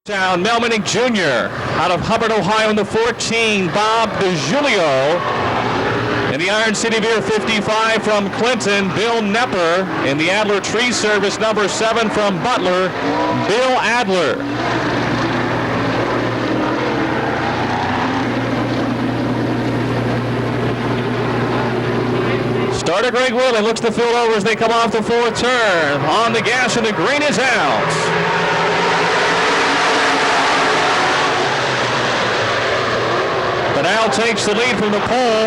Down, Melmanick Jr. out of Hubbard, Ohio in the 14, Bob DiGiulio. In the Iron City Beer 55 from Clinton, Bill Nepper. In the Adler Tree Service number 7 from Butler, Bill Adler. Starter Greg Whelan looks to fill over as they come off the fourth turn. On the gas and the green is out. Now takes the lead from the pole.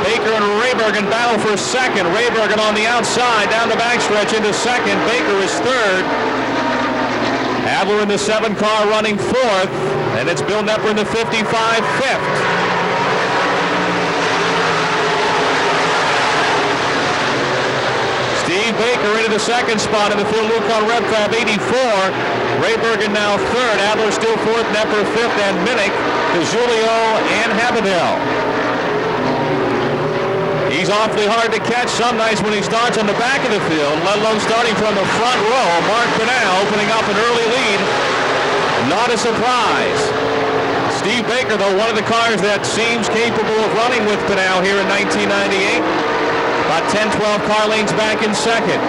Baker and Raybergen battle for second. Raybergen on the outside, down the backstretch into second. Baker is third. Adler in the 7 car running fourth. And it's Bill Nepper in the 55 fifth. Steve Baker into the second spot in the Phil Lucon Red Fab 84. Raybergen now third. Adler still fourth. Nepper fifth. And Minnick, DiGiulio, and Habadell. He's awfully hard to catch some nights when he starts on the back of the field, let alone starting from the front row. Mark Pinal opening up an early lead. Not a surprise. Steve Baker, though, one of the cars that seems capable of running with Pinal here in 1998. About 10-12 car lanes back in second.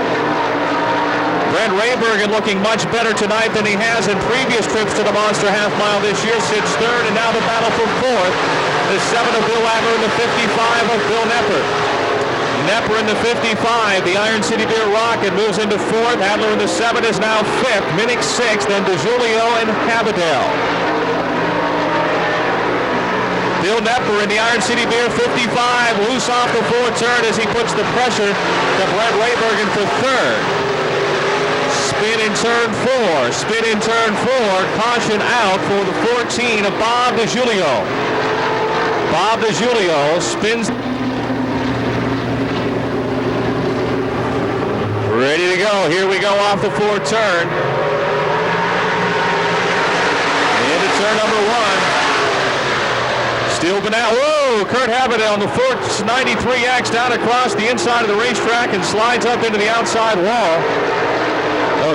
Brent Raybergen looking much better tonight than he has in previous trips to the Monster Half Mile this year. Sits third, and now the battle for fourth. The 7 of Bill Adler and the 55 of Bill Nepper. Nepper in the 55. The Iron City Beer Rocket moves into fourth. Adler in the 7 is now fifth. Minnick sixth, and DiGiulio and Habadell. Bill Nepper in the Iron City Beer 55. Loose off the fourth turn as he puts the pressure to Brent Raybergen for third. Spin in turn 4. Spin in turn 4. Caution out for the 14 of Bob DiGiulio. Bob DiGiulio spins. Ready to go. Here we go off the fourth turn. Into turn number 1. Still Pinal. Whoa! Kurt Habadell on the 493X down across the inside of the racetrack and slides up into the outside wall.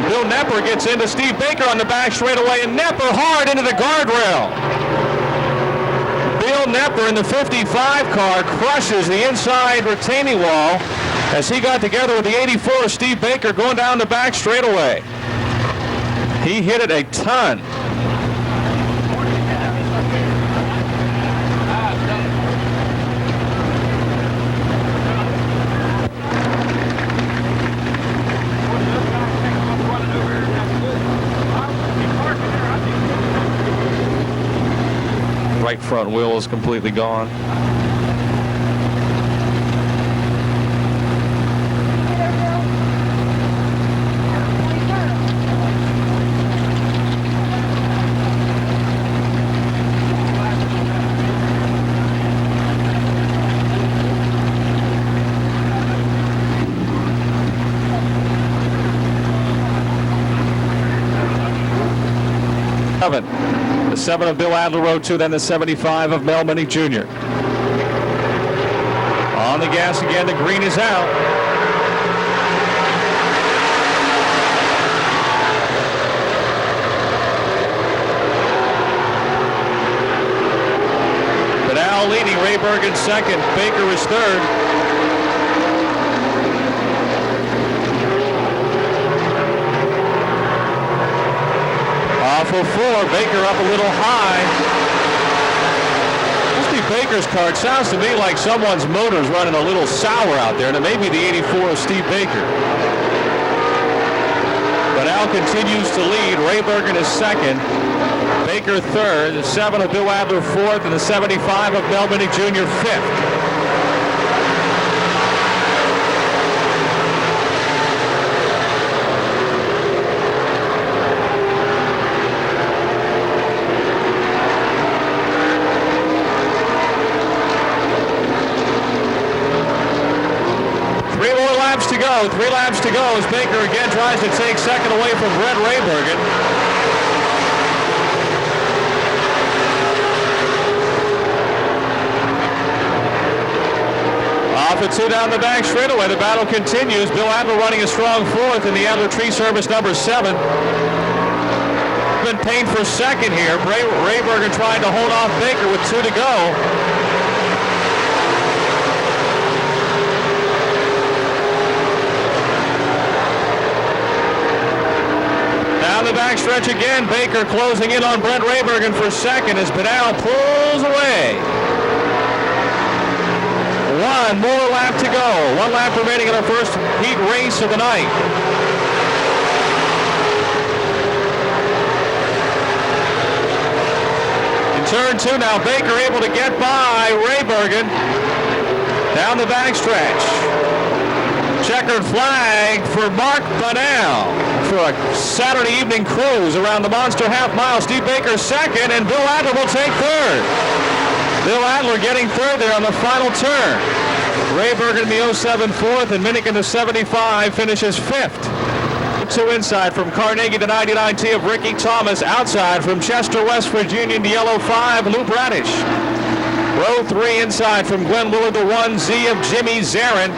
Bill Nepper gets into Steve Baker on the back straightaway, and Nepper hard into the guardrail. Bill Nepper in the 55 car crushes the inside retaining wall as he got together with the 84 of Steve Baker going down the back straightaway. He hit it a ton. Right front wheel is completely gone. The 7 of Bill Adler rode 2, then the 75 of Melmanick Jr. On the gas again, the green is out. Pinal leading, Raybergen second, Baker is third. Off of 4, Baker up a little high. Steve Baker's car, it sounds to me like someone's motor's running a little sour out there, and it may be the 84 of Steve Baker. But Al continues to lead. Raybergen is second. Baker third. The 7 of Bill Adler fourth, and the 75 of Melmanick Jr. fifth. To go. 3 laps to go as Baker again tries to take second away from Brent Raybergen. Off at 2 down the back straightaway. The battle continues. Bill Adler running a strong fourth in the Adler Tree Service number 7. paint for second here. Rayberger trying to hold off Baker with 2 to go. Down the backstretch again. Baker closing in on Brent Rayberger for second as Pinal pulls away. 1 more lap to go. 1 lap remaining in our first heat race of the night. In turn 2 now, Baker able to get by Rayberger down the backstretch. Checkered flag for Mark Pinal for a Saturday evening cruise around the Monster Half Mile. Steve Baker second, and Bill Adler will take third. Bill Adler getting third there on the final turn. Rayberger in the 07 fourth, and Minnick in the 75 finishes fifth. 2 inside from Carnegie, the 99T of Ricky Thomas. Outside from Chester, West Virginia, the yellow 5, Lou Bradish. Row 3 inside from Glenn Willard, the 1Z of Jimmy Zarin.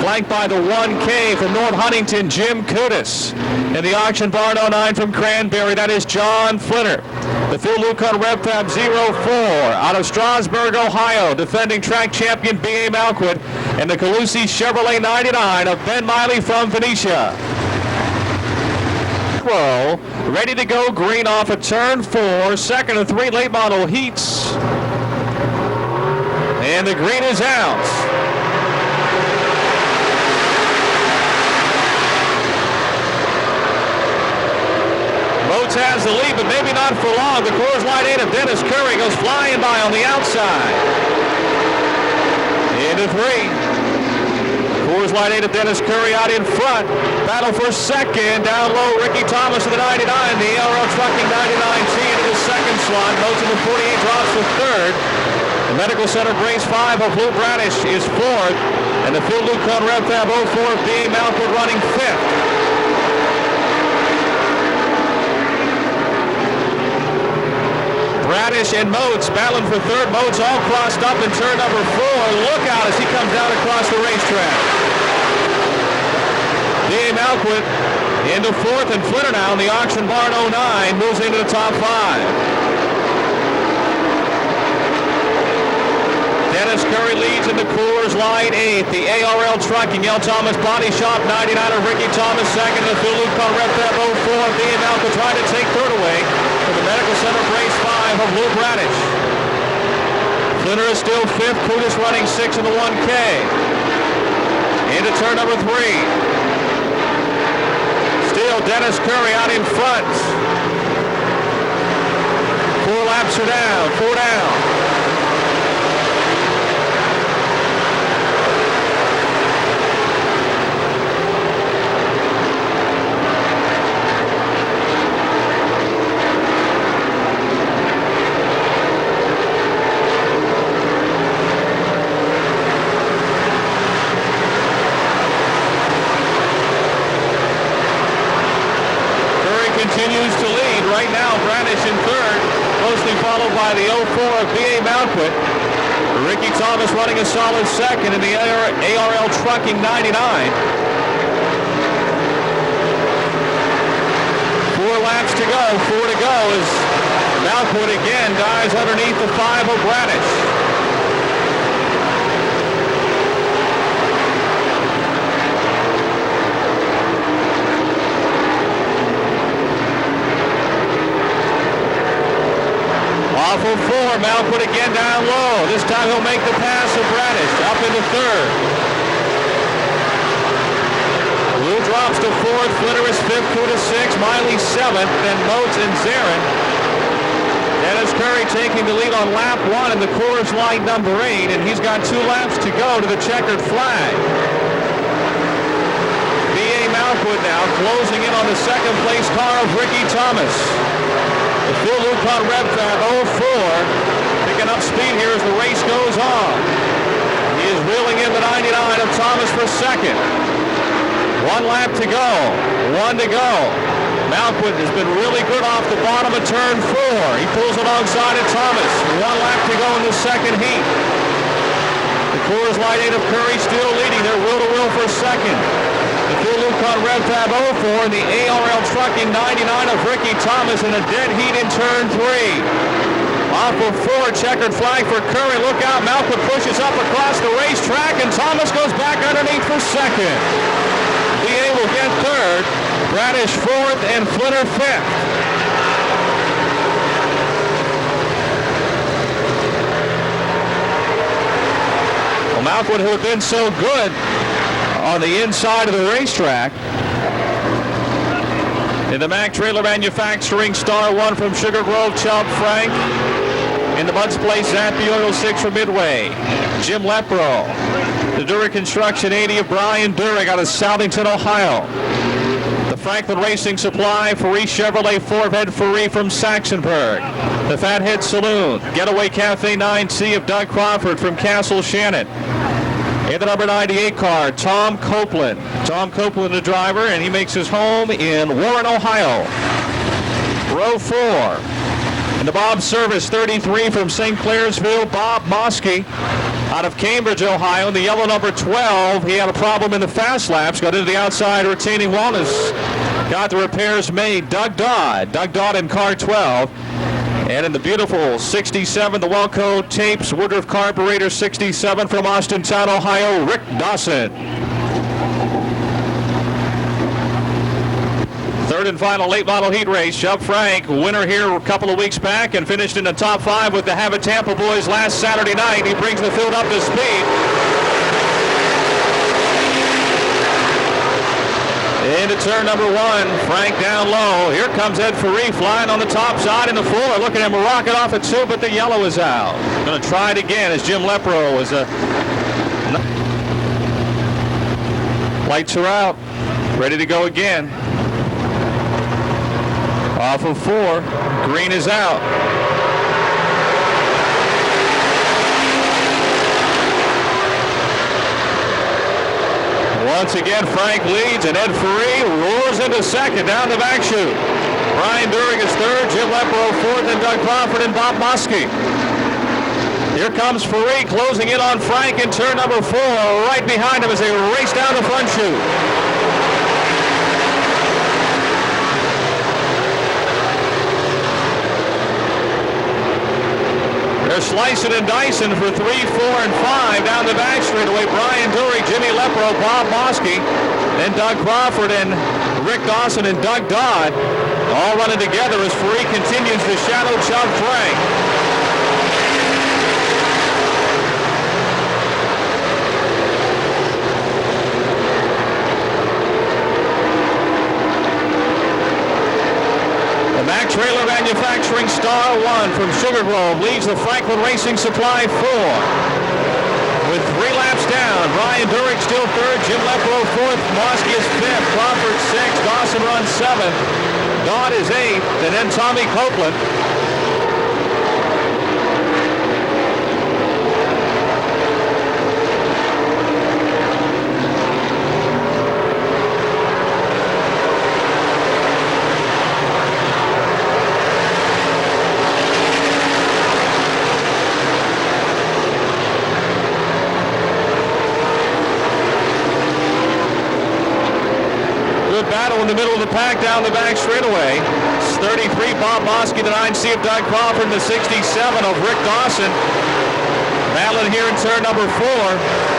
Flanked by the 1K from North Huntington, Jim Kudis. In the auction barn 09 from Cranberry, that is John Flinner. The Phil Lucon Rev Fab 04 out of Strasburg, Ohio, defending track champion B.A. Malquit, and the Calusi Chevrolet 99 of Ben Miley from Phoenicia. Ready to go, green off at turn 4, second of 3 late model heats. And the green is out. Moats has the lead, but maybe not for long. The Coors Light 8 of Dennis Curry goes flying by on the outside. Into 3. Coors Light 8 of Dennis Curry out in front. Battle for second. Down low, Ricky Thomas of the 99. The ARL Trucking 99T into the second slot. Moats in the 48 drops for third. The Medical Center Brace 5 of Lou Bradish is fourth. And the Phil Lucon Rev Fab 04 of B.A. Malquit running fifth. Bradish and Moats battling for third. Moats all crossed up in turn number 4. Look out as he comes down across the racetrack. B.A. Malquit into fourth, and Flinner now in the auction barn 09 moves into the top 5. Dennis Curry leads in the Coors Light 8. The ARL Trucking, L. Thomas Body Shop 99 of Ricky Thomas second. The Phil Lucon Rev Fab 04. B.A. Malquit trying to take third away from the Medical Center Brace 5 of Lou Bradish. Flinner is still fifth. Kudis running 6 in the 1K. Into turn number 3. Still Dennis Curry out in front. 4 laps are down. 4 down. Continues to lead. Right now, Bradish in third, closely followed by the 04 of B.A. Malquit. Ricky Thomas running a solid second in the ARL Trucking 99. 4 laps to go, 4 to go as Malquit again dives underneath the 5 of Bradish. Off of 4, Malquit again down low. This time he'll make the pass of Bradish up into third. Lou drops to fourth. Flinner is fifth. Kudis 6. Miley 7th. Then Moats and Zarin. Dennis Curry taking the lead on lap 1 in the Coors Light number 8, and he's got 2 laps to go to the checkered flag. B.A. Malquit now closing in on the second place car of Ricky Thomas. The Phil Lucon Rev Fab 04 picking up speed here as the race goes on. He is reeling in the 99 of Thomas for second. 1 lap to go. 1 to go. Malquit has been really good off the bottom of turn 4. He pulls alongside of Thomas. 1 lap to go in the second heat. The Coors Light 8 of Curry still leading. They're wheel to wheel for second. The Phil Lucon Rev Fab 04 and the ARL Trucking 99 of Ricky Thomas in a dead heat in turn 3. Off of 4, checkered flag for Curry. Look out, Malcolm pushes up across the racetrack, and Thomas goes back underneath for second. DA will get third, Bradish fourth, and Flinner fifth. Well, Malcolm, who had been so good on the inside of the racetrack, in the Mack Trailer Manufacturing Star 1 from Sugar Grove, Chubb Frank. In the Bud's Place, Zappy Oil 6 from Midway, Jim Lepro. The Dury Construction 80 of Brian Durig out of Southington, Ohio. The Franklin Racing Supply, Faree Chevrolet Corvette Faree from Saxonburg. The Fathead Saloon, Getaway Cafe 9C of Doug Crawford from Castle Shannon. In the number 98 car, Tom Copeland. Tom Copeland, the driver, and he makes his home in Warren, Ohio. Row 4. In the Bob Service 33 from St. Clairsville, Bob Mosky out of Cambridge, Ohio. In the yellow number 12, he had a problem in the fast laps, got into the outside retaining wallness, got the repairs made. Doug Dodd in car 12. And in the beautiful 67, the Welco Tapes Woodruff Carburetor 67 from Austintown, Ohio, Rick Dawson. Third and final late model heat race. Chubb Frank, winner here a couple of weeks back and finished in the top 5 with the Habit Tampa boys last Saturday night. He brings the field up to speed. Into turn number 1, Frank down low. Here comes Ed Faree flying on the top side in the 4. Look at him rocket off at 2, but the yellow is out. Going to try it again as Jim Lepro is lights are out. Ready to go again. Off of 4, green is out. Once again, Frank leads, and Ed Faree roars into second down the back chute. Brian Durig is third, Jim Lepro fourth, and Doug Crawford and Bob Mosky. Here comes Faree closing in on Frank in turn number 4. Right behind him as they race down the front chute. They're slicing and dicing for 3, 4, and 5 down the back straightaway. Brian Dury, Jimmy Lepro, Bob Mosky, then Doug Crawford and Rick Dawson and Doug Dodd all running together as Faree continues to shadow Chubb Frank. Mack Trailer Manufacturing Star 1 from Sugar Grove leads the Franklin Racing Supply 4. With 3 laps down, Brian Durig still third, Jim Lepro fourth, Mosky is fifth, Crawford sixth, Dawson runs seventh, Dodd is eighth, and then Tommy Copeland. Battle in the middle of the pack down the back straightaway. It's 33, Bob Mosky, the 9C of Doug Crawford, and the 67 of Rick Dawson. Battling here in turn number 4.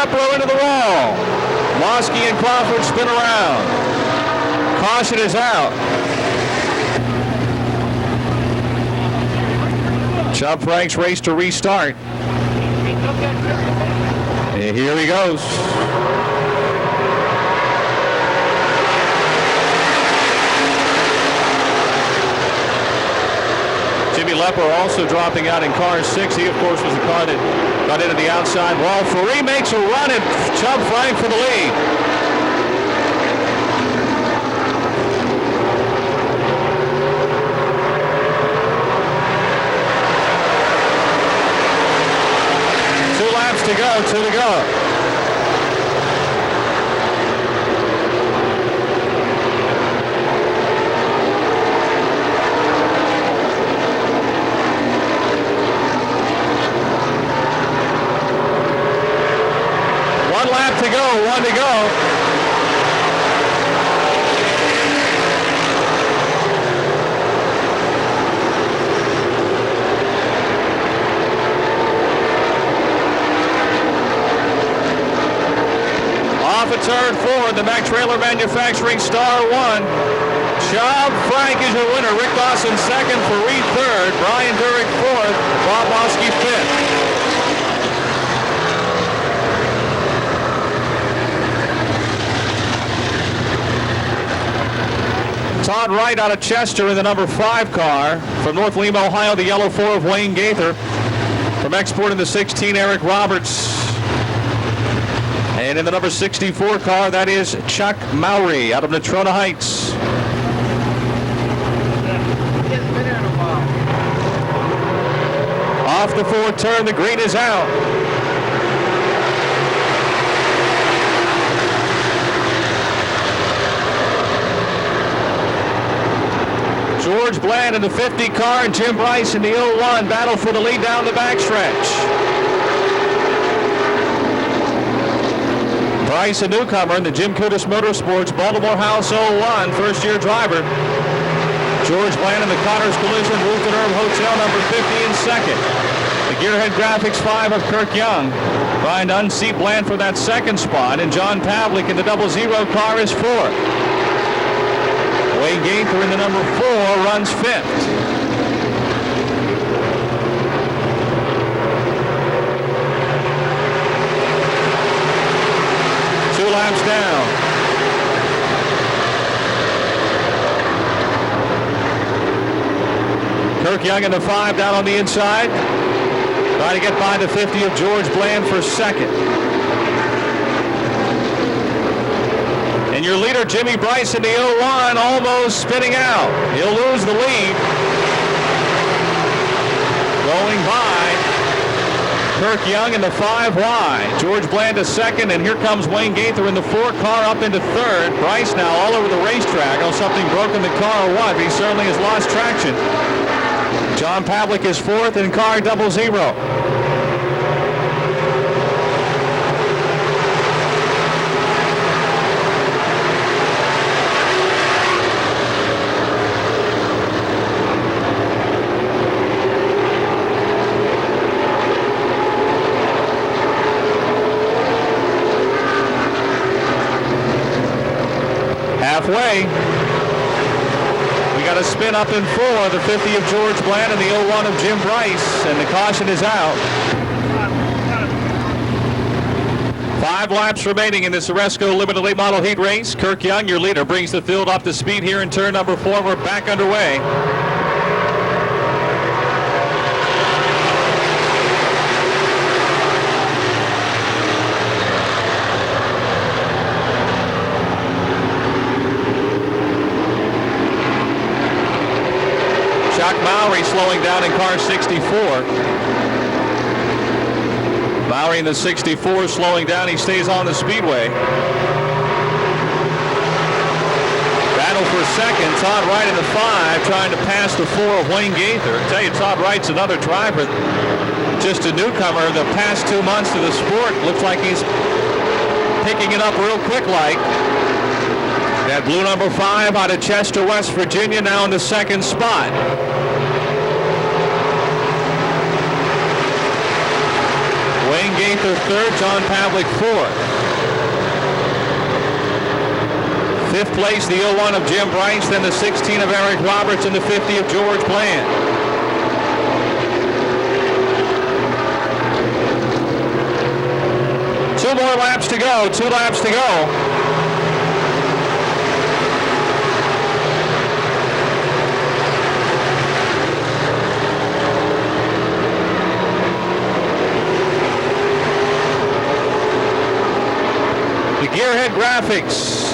Lepro into the wall. Mosky and Crawford spin around. Caution is out. Chubb Frank's race to restart. And here he goes. Jimmy Lepper also dropping out in car 6. He, of course, was the car that got into the outside wall. Ferrari makes a run at Chubb Frank for the lead. To go, 2 to go. One lap to go, 1 to go. Off at turn 4, the Mack Trailer Manufacturing Star 1. Chubb Frank is your winner. Rick Dawson second, Fareed third, Brian Durick fourth, Bob Mosky fifth. Todd Wright out of Chester in the number 5 car. From North Lima, Ohio, the yellow 4 of Wayne Gaither. From Export in the 16, Eric Roberts. And in the number 64 car, that is Chuck Mowry out of Natrona Heights. Off the 4th turn, the green is out. George Bland in the 50 car and Jim Bryce in the 01 battle for the lead down the backstretch. Bryce, a newcomer in the Jim Curtis Motorsports Baltimore House 01, first-year driver. George Bland in the Connors Collision Ruth and Herb Hotel number 50 in second. The Gearhead Graphics 5 of Kirk Young trying to unseat Bland for that second spot, and John Pavlik in the 00 car is fourth. Wayne Gaither in the number 4 runs fifth. Laps down. Kirk Young in the 5 down on the inside. Trying to get by the 50 of George Bland for second. And your leader, Jimmy Bryce in the 01, almost spinning out. He'll lose the lead. Going by Kirk Young in the 5 wide. George Bland is second, and here comes Wayne Gaither in the 4 car up into third. Bryce now all over the racetrack. I don't know something broke in the car or what, but he certainly has lost traction. John Pavlik is fourth in car 00. Halfway. We got a spin up in 4, the 50 of George Bland and the 01 of Jim Bryce, and the caution is out. 5 laps remaining in this Oresco Limited Late Model Heat Race. Kirk Young, your leader, brings the field up to speed here in turn number 4. We're back underway. Chuck Mowry slowing down in car 64. Mowry in the 64 slowing down. He stays on the Speedway. Battle for second. Todd Wright in the 5 trying to pass the 4 of Wayne Gaither. I tell you, Todd Wright's another driver. Just a newcomer the past 2 months to the sport. Looks like he's picking it up real quick like. That blue number 5 out of Chester, West Virginia, now in the second spot. Wayne Gaither third, John Pavlik fourth. Fifth place, the 01 of Jim Bryce, then the 16 of Eric Roberts, and the 50 of George Bland. 2 more laps to go. 2 laps to go. The Gearhead Graphics.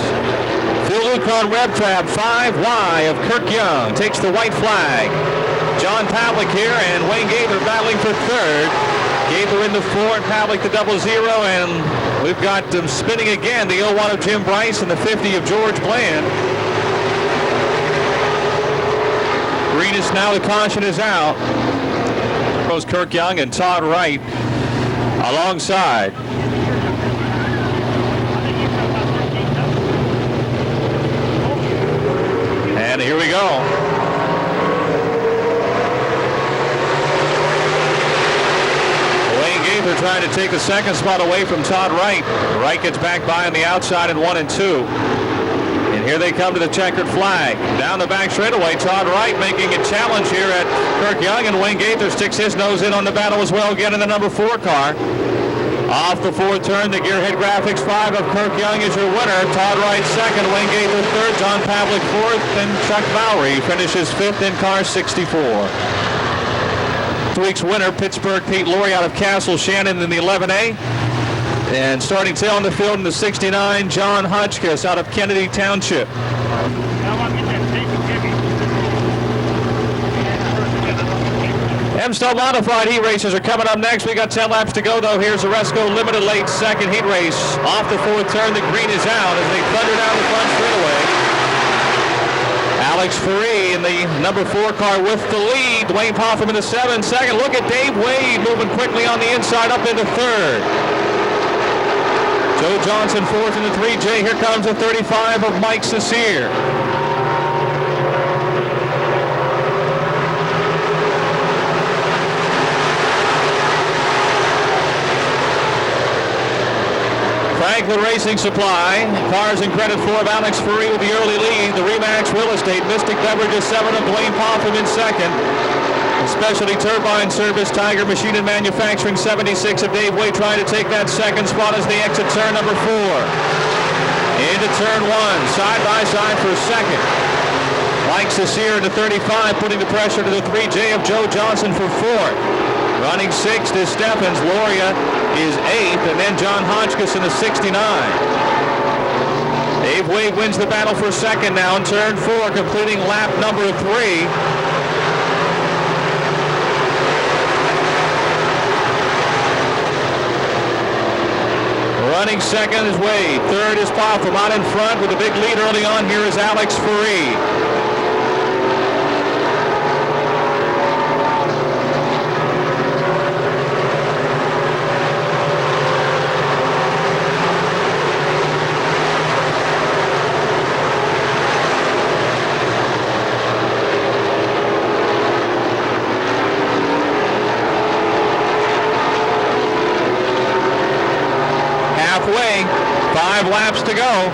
Phil Luke on Rev Trap 5Y of Kirk Young takes the white flag. John Pavlik here and Wayne Gaither battling for third. Gaither in the 4 and Pavlik the 00, and we've got them spinning again. The 01 of Jim Bryce and the 50 of George Bland. Greenest now, the caution is out. Goes Kirk Young and Todd Wright alongside. And here we go. Wayne Gaither trying to take the second spot away from Todd Wright. Wright gets back by on the outside in 1 and 2. And here they come to the checkered flag. Down the back straightaway, Todd Wright making a challenge here at Kirk Young, and Wayne Gaither sticks his nose in on the battle as well, getting the number 4 car. Off the 4th turn, the Gearhead Graphics 5 of Kirk Young is your winner. Todd Wright second, Wayne Gaither third, John Pavlik 4th, and Chuck Valerie finishes 5th in car 64. This week's winner, Pittsburgh Pete Laurie out of Castle Shannon in the 11A. And starting tail on the field in the 69, John Hotchkiss out of Kennedy Township. M-Star Modified heat races are coming up next. We got 10 laps to go, though. Here's the Resco Limited Late second heat race. Off the 4th turn, the green is out as they thunder down the front straightaway. Alex Ferree in the number 4 car with the lead. Dwayne Popham in the 7 second. Look at Dave Wade moving quickly on the inside up into 3rd. Joe Johnson 4th in the 3J. Here comes the 35 of Mike Cecere. Franklin Racing Supply, cars and credit for Alex Ferree with the early lead. The Remax Real Estate, Mystic Beverages 7 of Dwayne Popham in second. The Specialty Turbine Service, Tiger Machine and Manufacturing 76 of Dave Wade trying to take that second spot as they exit turn number 4. Into turn 1, side by side for second. Mike Cecere in the 35, putting the pressure to the 3J of Joe Johnson for 4th. Running 6th is Stephens. Loria is 8th, and then John Hotchkiss in the 69. Dave Wade wins the battle for second now in turn 4, completing lap number 3. Running second is Wade. Third is Popham. Out in front with a big lead early on here is Alex Ferree. Halfway, 5 laps to go.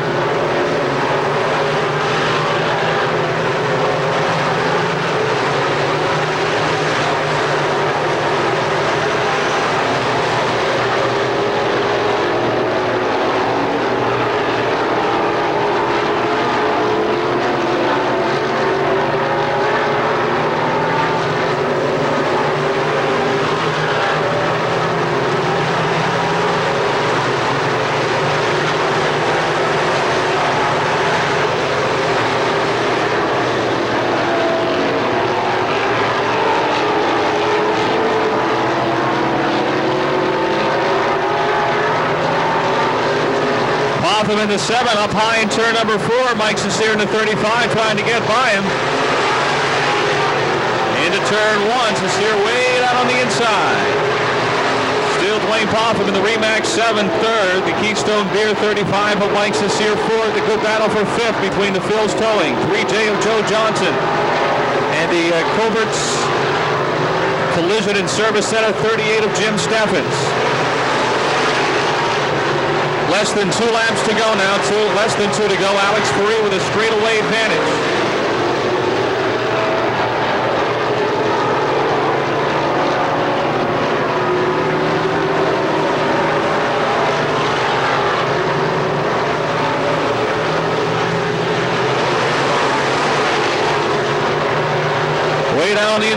Popham in the 7, up high in turn number 4. Mike Cecere in the 35, trying to get by him. Into turn 1, Cecere way out on the inside. Still Dwayne Popham in the Remax 7, 3rd. The Keystone Beer 35 of Mike Cecere 4th. The good battle for 5th between the Phil's Towing, 3J of Joe Johnson, and the Coverts Collision and Service Center 38 of Jim Steffens. Less than 2 laps to go now. Less than 2 to go. Alex Ferree with a straightaway advantage.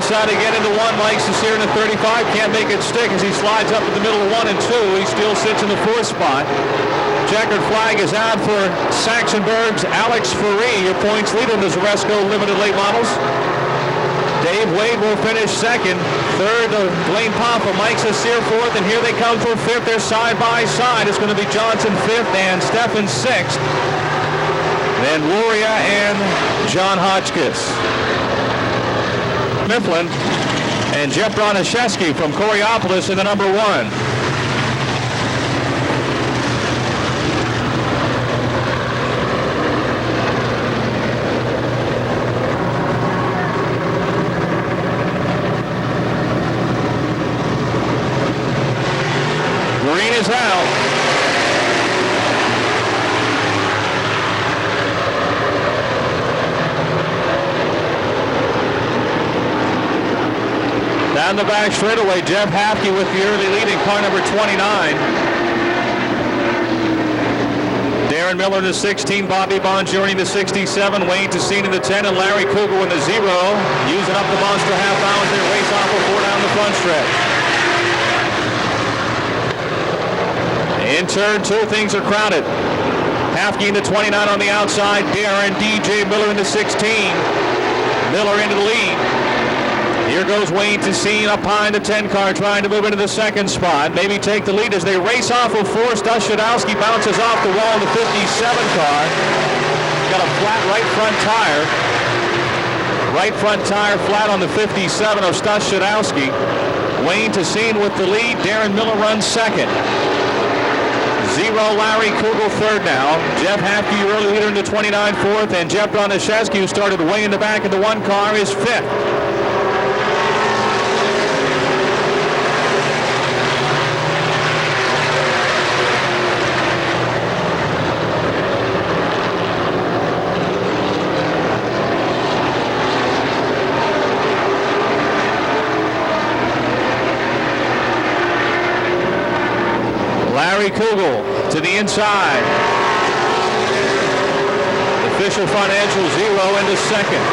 outside again into 1. Mike Cesare in the 35. Can't make it stick as he slides up in the middle of 1 and 2. He still sits in the 4th spot. Checkered flag is out for Saxonburg's Alex Ferree, your points leader in the Zaresco Limited Late Models. Dave Wade will finish 2nd. 3rd, Blaine Papa. Mike Cesare 4th, and here they come for 5th. They're side by side. It's going to be Johnson 5th and Stefan 6th. Then Luria and John Hotchkiss. Mifflin and Jeff Broniszewski from Coriopolis in the number 1. Green is out. Down the back straightaway, Jeff Hafke with the early lead in car number 29. Darren Miller in the 16, Bobby Bongiorni in the 67, Wayne Tessine in the 10, and Larry Kugel in the 0. Using up the monster half hour as they race off before down the front stretch. In turn 2, things are crowded. Hafke in the 29 on the outside, Darren DJ Miller in the 16. Miller into the lead. Here goes Wayne Tessine up high in the 10 car, trying to move into the 2nd spot. Maybe take the lead as they race off of 4. Stashadowski bounces off the wall in the 57 car. Got a flat right front tire. Right front tire flat on the 57 of Stashadowski. Wayne Tessine with the lead. Darren Miller runs 2nd. 0 Larry Kugel 3rd now. Jeff Hafke, early leader in the 29 4th, and Jeff Broniszewski, who started way in the back of the 1 car, is 5th. Larry Kugel to the inside. Official financial 0 into 2nd.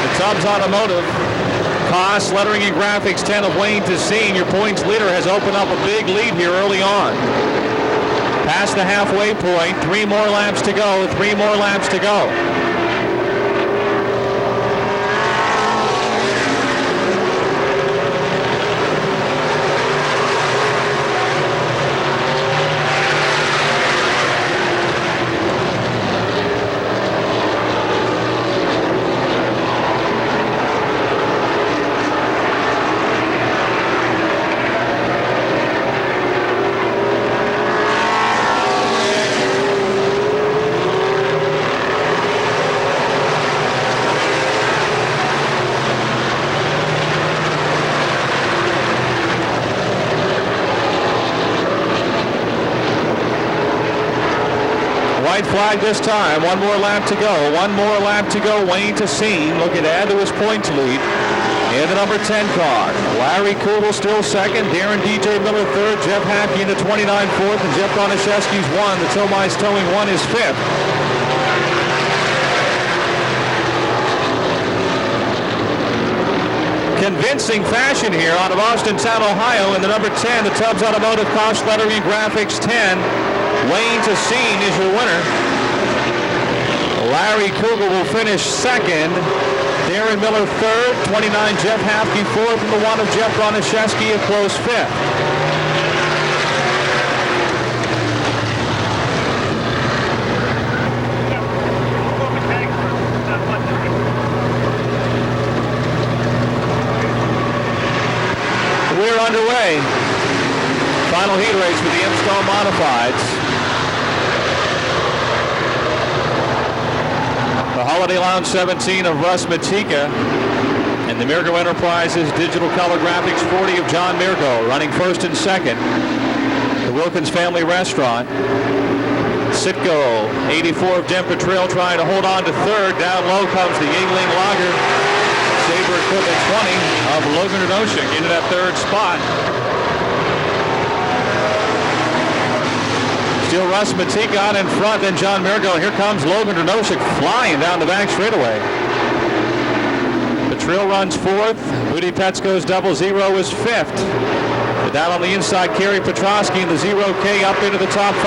The Tubbs Automotive Cost Lettering and Graphics 10 of Wayne Tessine, your points leader, has opened up a big lead here early on. Past the halfway point, 3 more laps to go, 3 more laps to go. Flag this time. 1 more lap to go. 1 more lap to go. Wayne Tessine looking to add to his points lead in the number 10 car. Larry Kugel still 2nd. Darren DJ Miller 3rd. Jeff Hafke in the 29 4th. And Jeff Broniszewski's 1. The Tomai's Towing 1 is 5th. Convincing fashion here out of Austintown, Ohio in the number 10. The Tubbs Automotive Cost Lettering and Graphics 10. Wayne Tessine is your winner. Larry Kugel will finish 2nd. Darren Miller 3rd. 29 Jeff Hafke 4th. And the 1 of Jeff Broniszewski a close 5th. We're underway. Final heat race for the M-Star Modifieds. The Holiday Lounge 17 of Russ Matika and the Mirko Enterprises Digital Color Graphics 40 of John Mirko running 1st and 2nd. The Wilkins Family Restaurant. Sitco 84 of Jen Petrell trying to hold on to 3rd. Down low comes the Yingling Lager. Saber Equipment 20 of Logan Renoshik into that 3rd spot. Still Russ Matika out in front, then John Mirko. Here comes Logan Renoshik flying down the back straightaway. Petrillo runs fourth. Woody Petsko's 00 is fifth. But down on the inside, Kerry Petrosky in the 0K up into the top 5.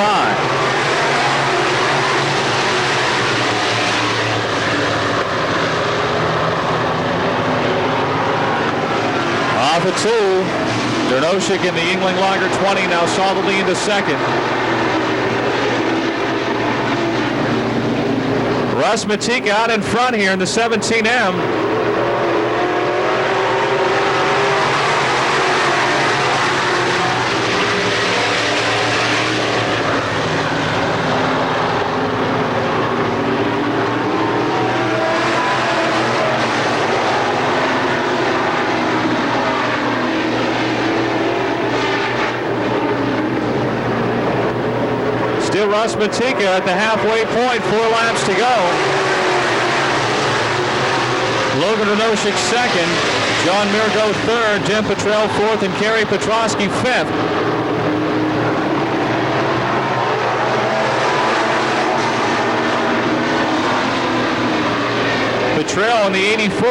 Off at 2. Dernoshik in the Yingling Lager 20 now solidly into second. Russ Matika out in front here in the 17M. Still Russ Matika at the halfway point, 4 laps to go. Logan Dernoshik second, John Mirgo third, Jim Petrillo fourth, and Kerry Petrosky fifth. Petrillo in the 84,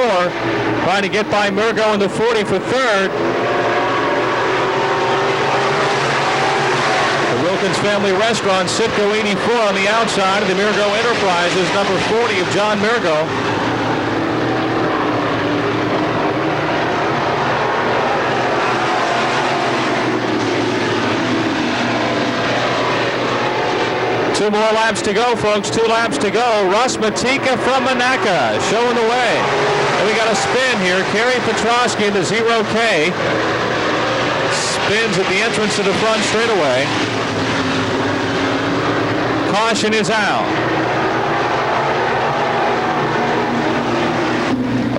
trying to get by Mirgo in the 40 for third. Wilkins Family Restaurant, Sitco 84 on the outside of the Mirgo Enterprises, number 40 of John Mirgo. Two more laps to go, folks. 2 laps to go. Russ Matika from Monaca showing the way. And we got a spin here. Kerry Petrosky in the 0K. Spins at the entrance to the front straightaway. Caution is out.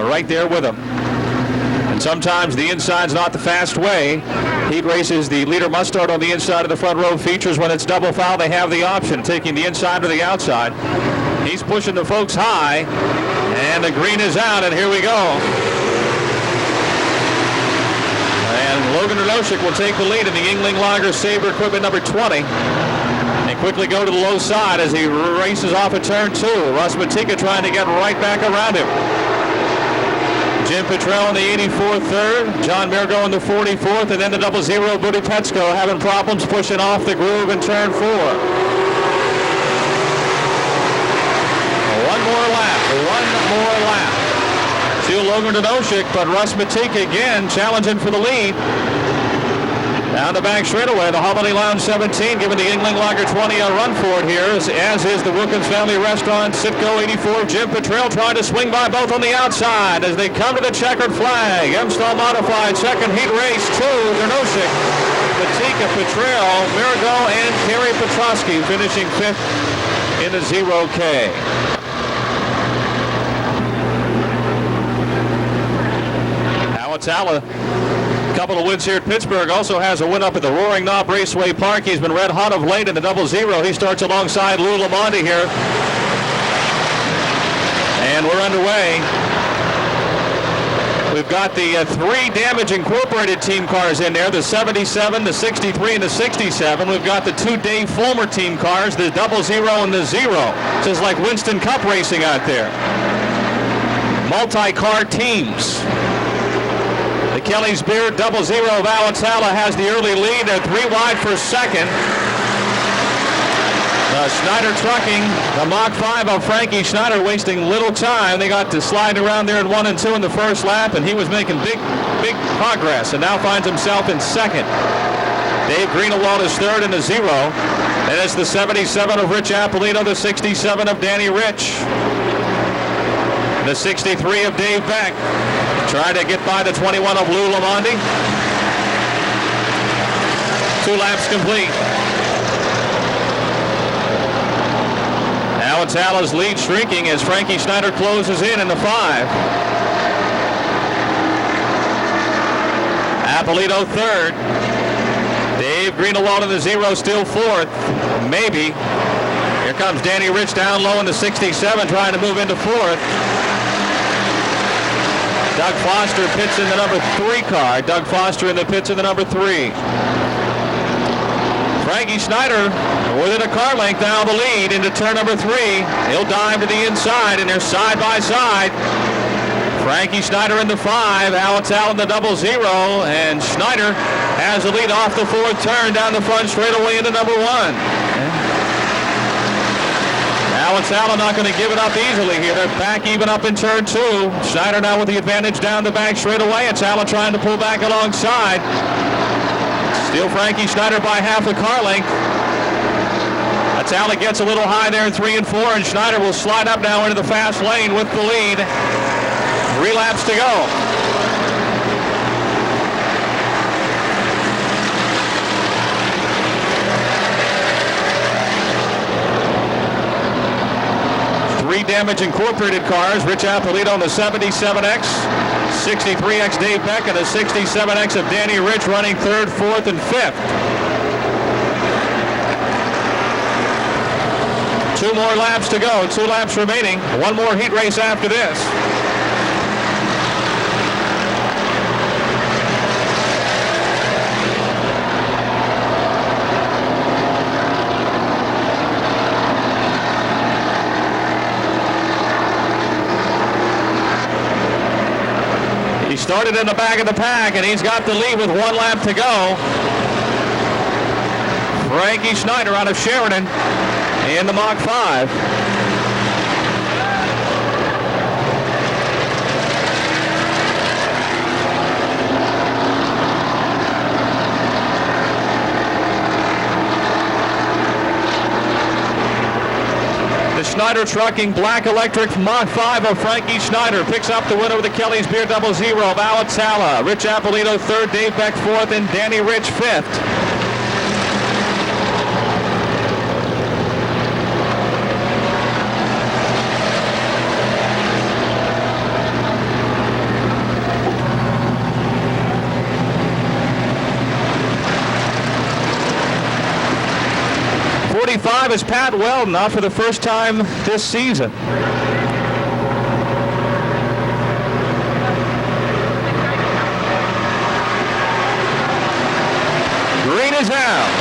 Right there with him. And sometimes the inside's not the fast way. Heat races, the leader must start on the inside of the front row features. When it's double foul, they have the option of taking the inside or the outside. He's pushing the folks high, and the green is out, and here we go. And Logan Dernoshik will take the lead in the Yingling Lager Sabre equipment number 20. And quickly go to the low side as he races off at turn 2. Russ Matika trying to get right back around him. Jim Petrillo in the 84 third, John Mirgo in the 44th, and then the 00 Woody Petsko having problems pushing off the groove in turn 4. One more lap. Still Logan Dernoshik, but Russ Matika again challenging for the lead. Down the back straightaway, the Holiday Lounge 17 giving the Yingling Lager 20 a run for it here, as is the Wilkins Family Restaurant, Sitco 84. Jim Petrillo trying to swing by both on the outside as they come to the checkered flag. M-Stall modified, second heat race, 2, Dernoshik, Matika, Petrillo, Mirgo, and Kerry Petrosky finishing 5th in the 0K. Awatala, a couple of wins here at Pittsburgh, also has a win up at the Roaring Knob Raceway Park. He's been red hot of late in the 00. He starts alongside Lou Lamonti here. And we're underway. We've got the 3 Damage Incorporated team cars in there, the 77, the 63, and the 67. We've got the 2 Dave Fulmer team cars, the 00 and the 0. This is like Winston Cup racing out there. Multi-car teams. The Kelly's Beard 00 of Awatala has the early lead. They're 3 wide for second. Schneider Trucking, the Mach 5 of Frankie Schneider, wasting little time. They got to slide around there in 1 and 2 in the first lap, and he was making big progress, and now finds himself in second. Dave Greenewald is third in the 0. And it's the 77 of Rich Appolito, the 67 of Danny Rich, the 63 of Dave Beck. Trying to get by the 21 of Lou Lamonti. 2 laps complete. Awatala's lead shrinking as Frankie Schneider closes in the 5. Appolito third. Dave Greenewald in the 0 still 4th. Maybe. Here comes Danny Rich down low in the 67 trying to move into 4th. Doug Foster pits in the number 3 car. Doug Foster in the pits in the number 3. Frankie Schneider within a car length now the lead into turn number 3. He'll dive to the inside and they're side by side. Frankie Schneider in the 5, Alex Allen the 0-0, and Schneider has the lead off the 4th turn down the front straightaway into number 1. Alex Allen not going to give it up easily here. They're back even up in turn 2. Schneider now with the advantage down the back straightaway. It's Allen trying to pull back alongside. Still Frankie Schneider by half a car length. That's Allen gets a little high there in 3 and 4, and Schneider will slide up now into the fast lane with the lead. 3 laps to go. Three Damage Incorporated cars. Rich Appolito on the 77X, 63X Dave Beck, and the 67X of Danny Rich running 3rd, 4th, and 5th. 2 more laps to go. 2 laps remaining. 1 more heat race after this. He started in the back of the pack, and he's got the lead with 1 lap to go. Frankie Schneider out of Sheridan in the Mach 5. The Schneider Trucking Black Electric Mach 5 of Frankie Schneider picks up the winner with the Kelly's Beer 0-0 of Alex Sala. Rich Appolito 3rd, Dave Beck 4th, and Danny Rich 5th. Is Pat Weldon out for the first time this season. Green is out.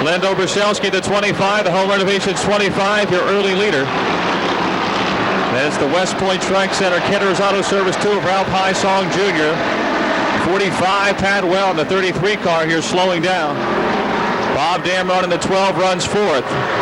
Lando Brzelski to 25, the Home Renovations 25, your early leader. That's the West Point Track Center Kenner's Auto Service 2 of Ralph Highsong Jr. 45, Pat Weldon, the 33 car here slowing down. Bob Damron in the 12 runs 4th.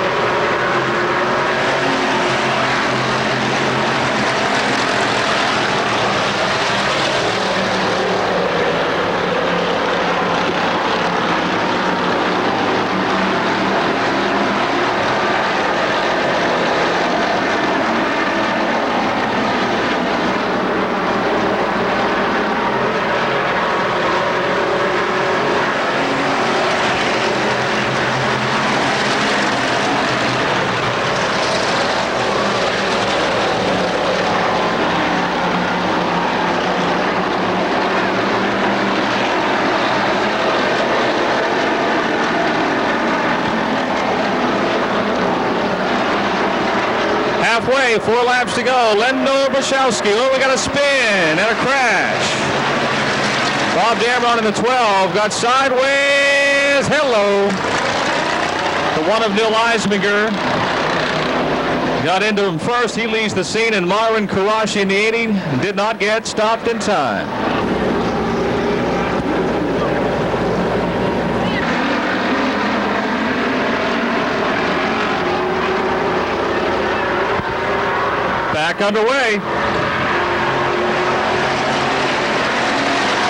Halfway, 4 laps to go. Lando Brzelski. Oh, we got a spin and a crash. Bob Damron in the 12 got sideways. Hello. The one of Neil Eisminger got into him first. He leaves the scene, and Marvin Karashi in the 80 did not get stopped in time. Back underway.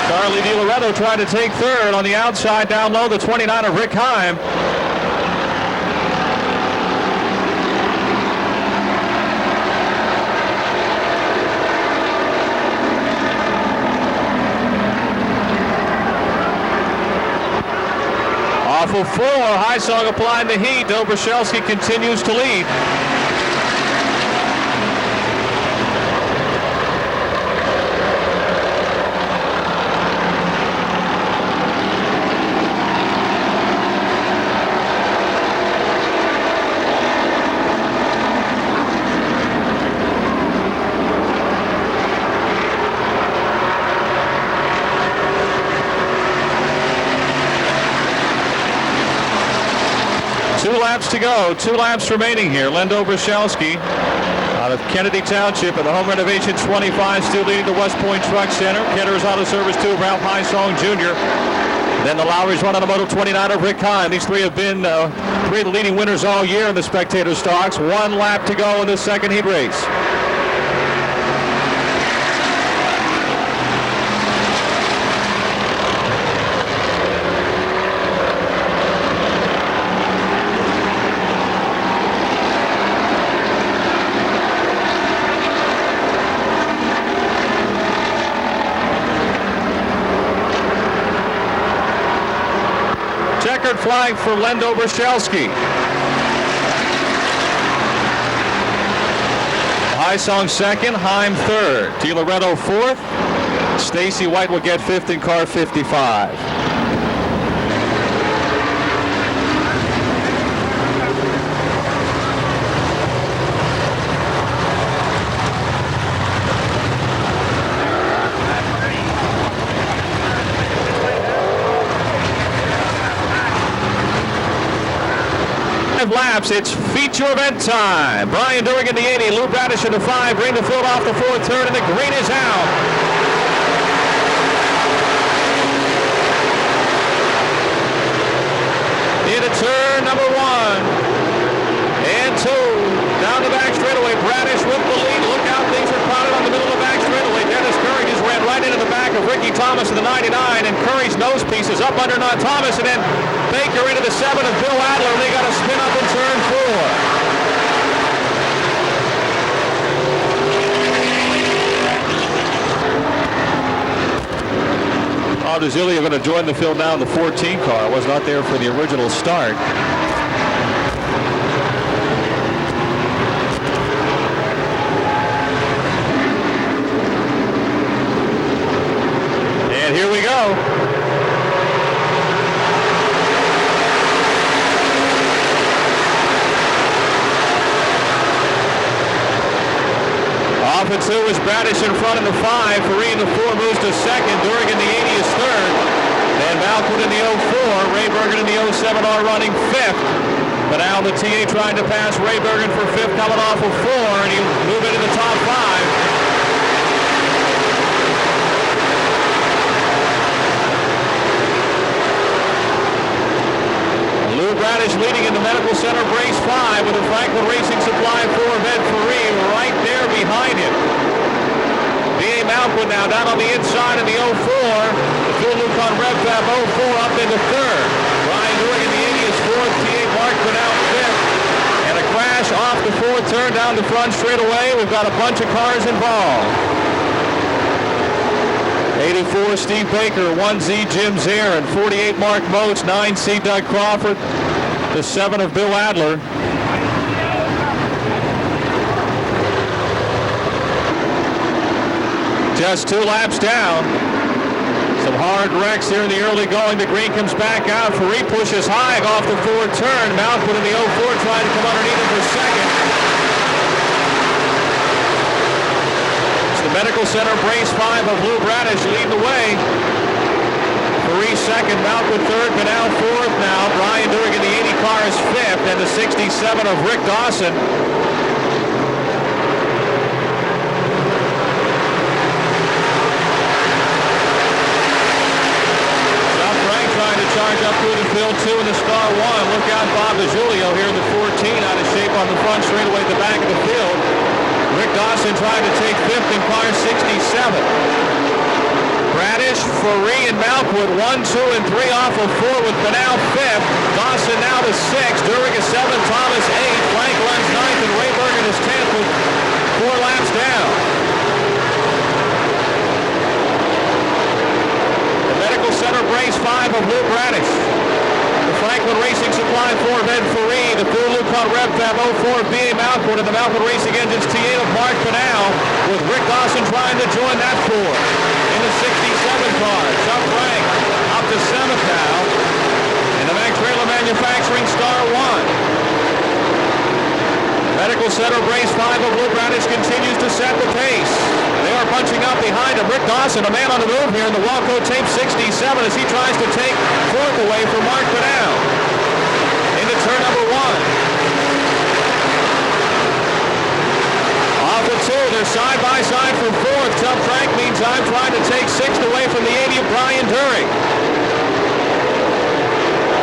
Charlie DiLoretto tried to take 3rd on the outside down low, the 29 of Rick Heim. Off of 4, Highsong applying the heat. Dobrzelski continues to lead. laps to go. 2 laps remaining here. Lendo Brashelski out of Kennedy Township at the home renovation 25, still leading the West Point Truck Center. Kenner's Auto Service 2, Ralph Highsong Jr. Then the Lowry's run on the Moto 29 of Rick Hine. These 3 have been 3 of the leading winners all year in the spectator stocks. 1 lap to go in the second heat race. Checkered flag for Lendo Brashelski. Highsong second, Heim third. DiLoretto fourth. Stacy White will get fifth in car 55. Laps, it's feature event time. Brian Durgan the 80, Lou Bradish in the 5, bring the field off the 4th turn, and the green is out. Into turn number 1 and 2, down the back straightaway. Bradish with the lead. Look out, things are crowded on the middle of the back straightaway. Dennis Curry just ran right into the back of Ricky Thomas in the 99, and Curry's nose piece is up under Thomas, and then Baker into the 7 of Bill Adler, and they got a spin up in turn 4. Aldezilli are going to join the field now in the 14 car. Was not there for the original start. And here we go. Off at 2 is Bradish in front in the 5. Faree in the 4 moves to second. Durgan the 80 is third. And Malcolm in the 04. Ray Bergen in the 07 are running 5th. But now the TA trying to pass Ray Bergen for 5th coming off of 4. And he'll move into the top 5. Lou Bradish leading in the Medical Center Brace 5 with a Franklin Racing Supply 4 of Ed Faree right there behind him. B.A. Malquin now down on the inside in the 04. The Phil Lucon Rev Fab 04 up into 3rd. Brian Durgan the 80 is 4th. T.A. Markman out 5th. And a crash off the 4th turn down the front straight away. We've got a bunch of cars involved. 84 Steve Baker, 1Z Jim Zaire, and 48 Mark Moats, 9C Doug Crawford, the 7 of Bill Adler. Just 2 laps down. Some hard wrecks here in the early going. The green comes back out. Faree pushes high off the 4th turn. Malcolm in the 04 trying to come underneath him for second. The Medical Center Brace 5 of Lou Bradish leading the way. Faree second, Malcolm third, Canal 4th now. Brian Durgan, the 80 car is 5th, and the 67 of Rick Dawson. John Frank trying to charge up through the field 2 in the Star 1. Look out, Bob DiGiulio here in the 14 out of shape on the front straightaway at the back of the field. Rick Dawson trying to take 5th in car 67. Bradish, Faree, and Malquid 1, 2, and 3 off of 4 with Banal 5th. Dawson now to 6th. Durgan 7th. Thomas 8th. Frank runs 9th, and Ray Bergen is 10th with 4 laps down. The Medical Center Brace 5 of Lou Bradish. The Franklin Racing Supply 4 of Ed Faree. The Full Lucon Rev Fab 04 of B.A. Malquid, and the Malquid Racing Engines TA of Mark Banal, with Rick Dawson trying to join that 4. In the 67 car, Chuck Frank up to 7th now. In the Mack Trailer Manufacturing Star 1. Medical Center Brace 5 of Lou Bradish continues to set the pace. They are punching up behind him. Rick Dawson, a man on the move here in the Walco Tape 67 as he tries to take 4th away from Mark Banal. Into turn turn number 1. Off the 2, they're side by side for 4th. Chubb Frank, meantime, trying to take 6th away from the 80 of Brian During.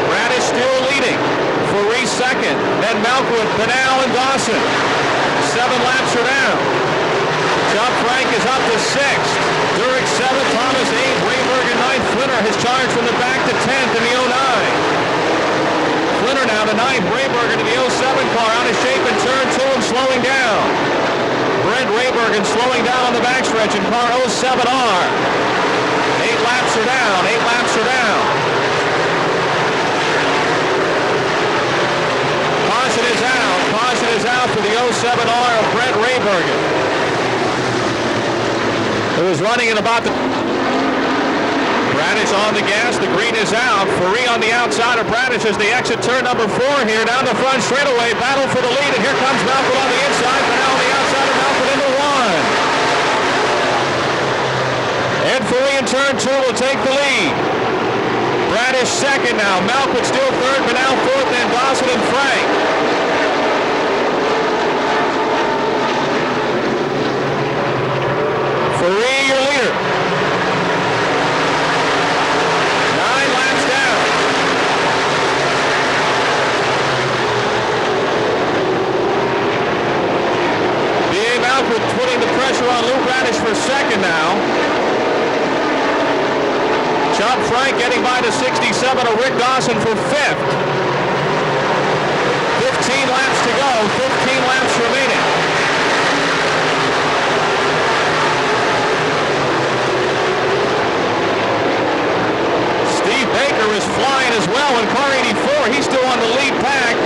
Bradish still leading. Reese 2nd, then Malkwood, Pinal, and Dawson. 7 laps are down. Chubb Frank is up to 6th. During 7th, Thomas 8th, Rayberg in 9th. Flinner has charged from the back to 10th in the 09. Flinner now to 9th, Rayberg into the 07 car, out of shape in turn 2 and slowing down. Brent Rayberg slowing down on the backstretch in car 07R. 8 laps are down, 8 laps are down. Caution is out for the 07R of Brent Raybergen, who is running in about the... Bradish on the gas, the green is out. Faree on the outside of Bradish as they exit turn number 4 here, down the front straightaway, battle for the lead, and here comes Malcolm on the inside, but now on the outside of Malcolm into 1. Ed Faree in turn 2 will take the lead. Bradish 2nd now, Malcolm still 3rd, but now 4th, and Dawson and Frank. Faree, your leader. 9 laps down. B.A. Malcolm putting the pressure on Lou Bradish for 2nd now. Chubb Frank getting by to 67 of Rick Dawson for 5th. 15 laps to go, 15 laps remaining. Steve Baker is flying as well in car 84. He's still on the lead pack.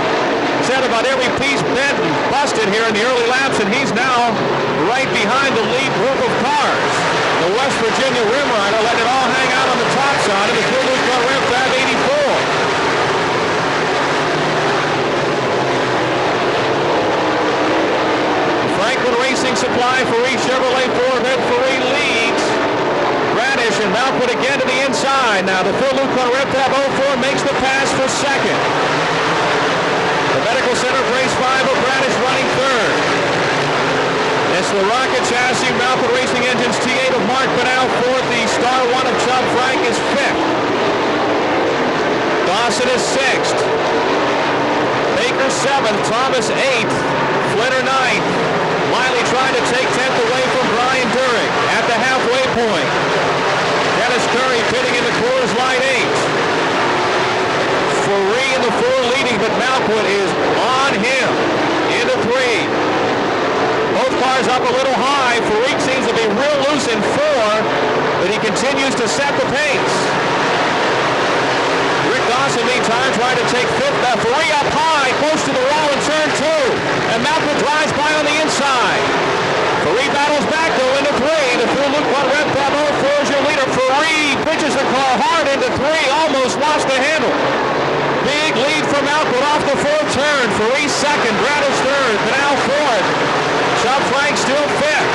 He's had about every piece bent and busted here in the early laps, and he's now right behind the lead group of cars. The West Virginia Rim Rider letting it all hang out on the top side of the Pittsburgh car Rim Fab 84. Franklin Racing Supply, Faree Chevrolet Ford, Ed Faree leads. Bradish and Malkwood again to the inside. Now the Phil Luke car Rim Fab 04 makes the pass for 2nd. The Medical Center race 5 of Bradish running 3rd. It's the Rocket Chassis, Malcolm Racing Engines T8 of Mark Pinal 4th. The Star 1 of Chubb Frank is 5th. Dawson is 6th. Baker 7th. Thomas 8th. Flinner 9th. Miley trying to take 10th away from Brian During at the halfway point. Dennis Curry pitting in the Coors Light 8th. Faree in the 4 leading, but Malkwood is on him into 3. Both cars up a little high. Faree seems to be real loose in 4, but he continues to set the pace. Rick Dawson, meantime, trying to take 5th. Faree up high, close to the wall in turn 2. And Malcolm drives by on the inside. Faree battles back, though, into 3. The full Luke 1 Red Fab 04 is your leader. Faree pitches the car hard into 3, almost lost the handle. Big lead from Malcolm off the 4th turn. Faree 2nd, Bradish 3rd, Pinal 4th. Chubb Frank still 5th.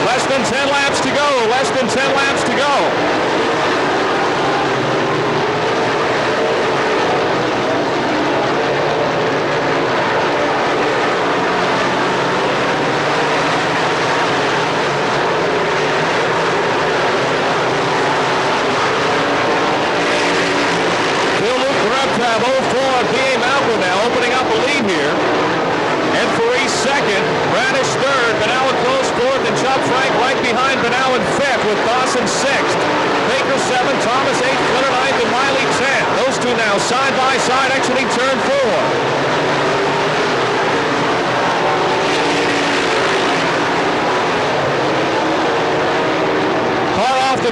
Less than 10 laps to go. Less than 10 laps to go. Tab 04, B.A. Malcolm now opening up a lead here. And Faree 2nd, Bradish 3rd, Pinal close 4th, and Chubb Frank right behind Pinal in 5th with Dawson 6th. Baker 7th, Thomas 8th, Flinner 9th, and Miley 10th. Those two now side by side exiting turn 4. Car off the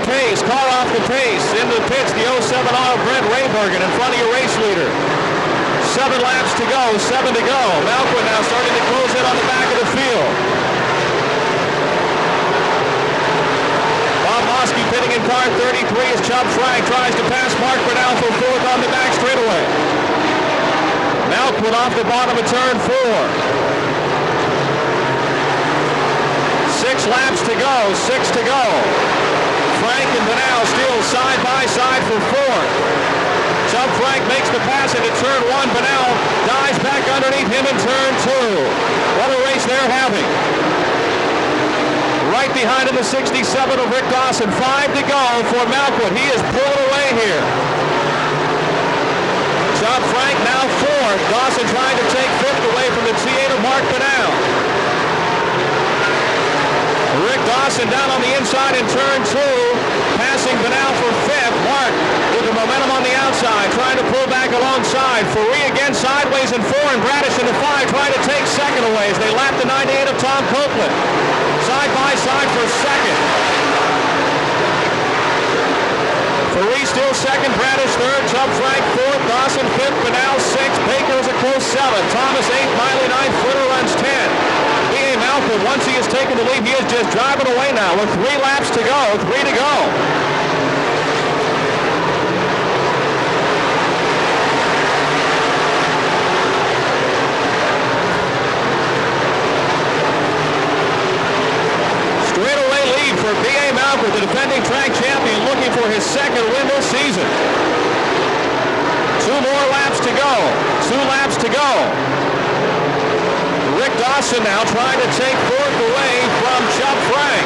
pace. Into the pits, the 07R Brent Raybergen in front of your race leader. 7 laps to go, 7 to go. Malcolm now starting to close in on the back of the field. Bob Mosky pitting in car 33 as Chubb Frank tries to pass Mark Pinal for 4th on the back straightaway. Malcolm off the bottom of turn 4. 6 laps to go, 6 to go. Frank and Benal still side by side for fourth. Chubb Frank makes the pass into turn one. Benal dives back underneath him in turn two. What a race they're having. Right behind him, the 67 of Rick Dawson. 5 to go for Malquit. He is pulled away here. Chubb Frank now fourth. Dawson trying to take fifth away from the T8 of Mark Benal. Rick Dawson down on the inside in turn two, passing Benal for fifth. Mark with the momentum on the outside, trying to pull back alongside. Faree again sideways in four, and Bradish into five, trying to take second away as they lap the 98 of Tom Copeland. Side by side for second. Faree still second, Bradish third, Chubb Frank fourth, Dawson fifth, Benal sixth, Baker is a close seventh, Thomas eighth, Miley ninth, Footer runs 10. B.A. Malcolm, once he has taken the lead, he is just driving away now with 3 laps to go, 3 to go. Straightaway lead for B.A. Malcolm, the defending track champion, looking for his second win this season. 2 more laps to go, 2 laps to go. Rick Dawson now trying to take fourth away from Chubb Frank.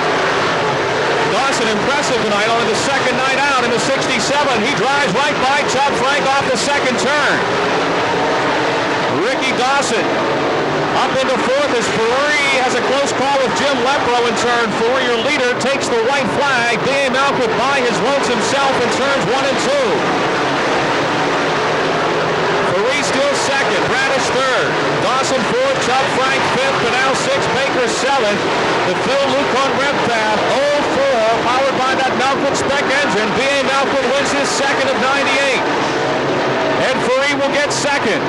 Dawson impressive tonight on the second night out in the 67. He drives right by Chubb Frank off the second turn. Ricky Dawson up into fourth as Faree has a close call with Jim Lepro in turn 4. Your leader takes the white flag. B.A. Malquit by his lonesome himself in turns 1 and 2. Still second, Bradish third, Dawson fourth, Chubb Frank fifth, Benal sixth, Baker seventh. The Phil Lucon Rev Path 04, powered by that Malquit spec engine. B.A. Malquit wins his second of 98. Ed Faree will get second.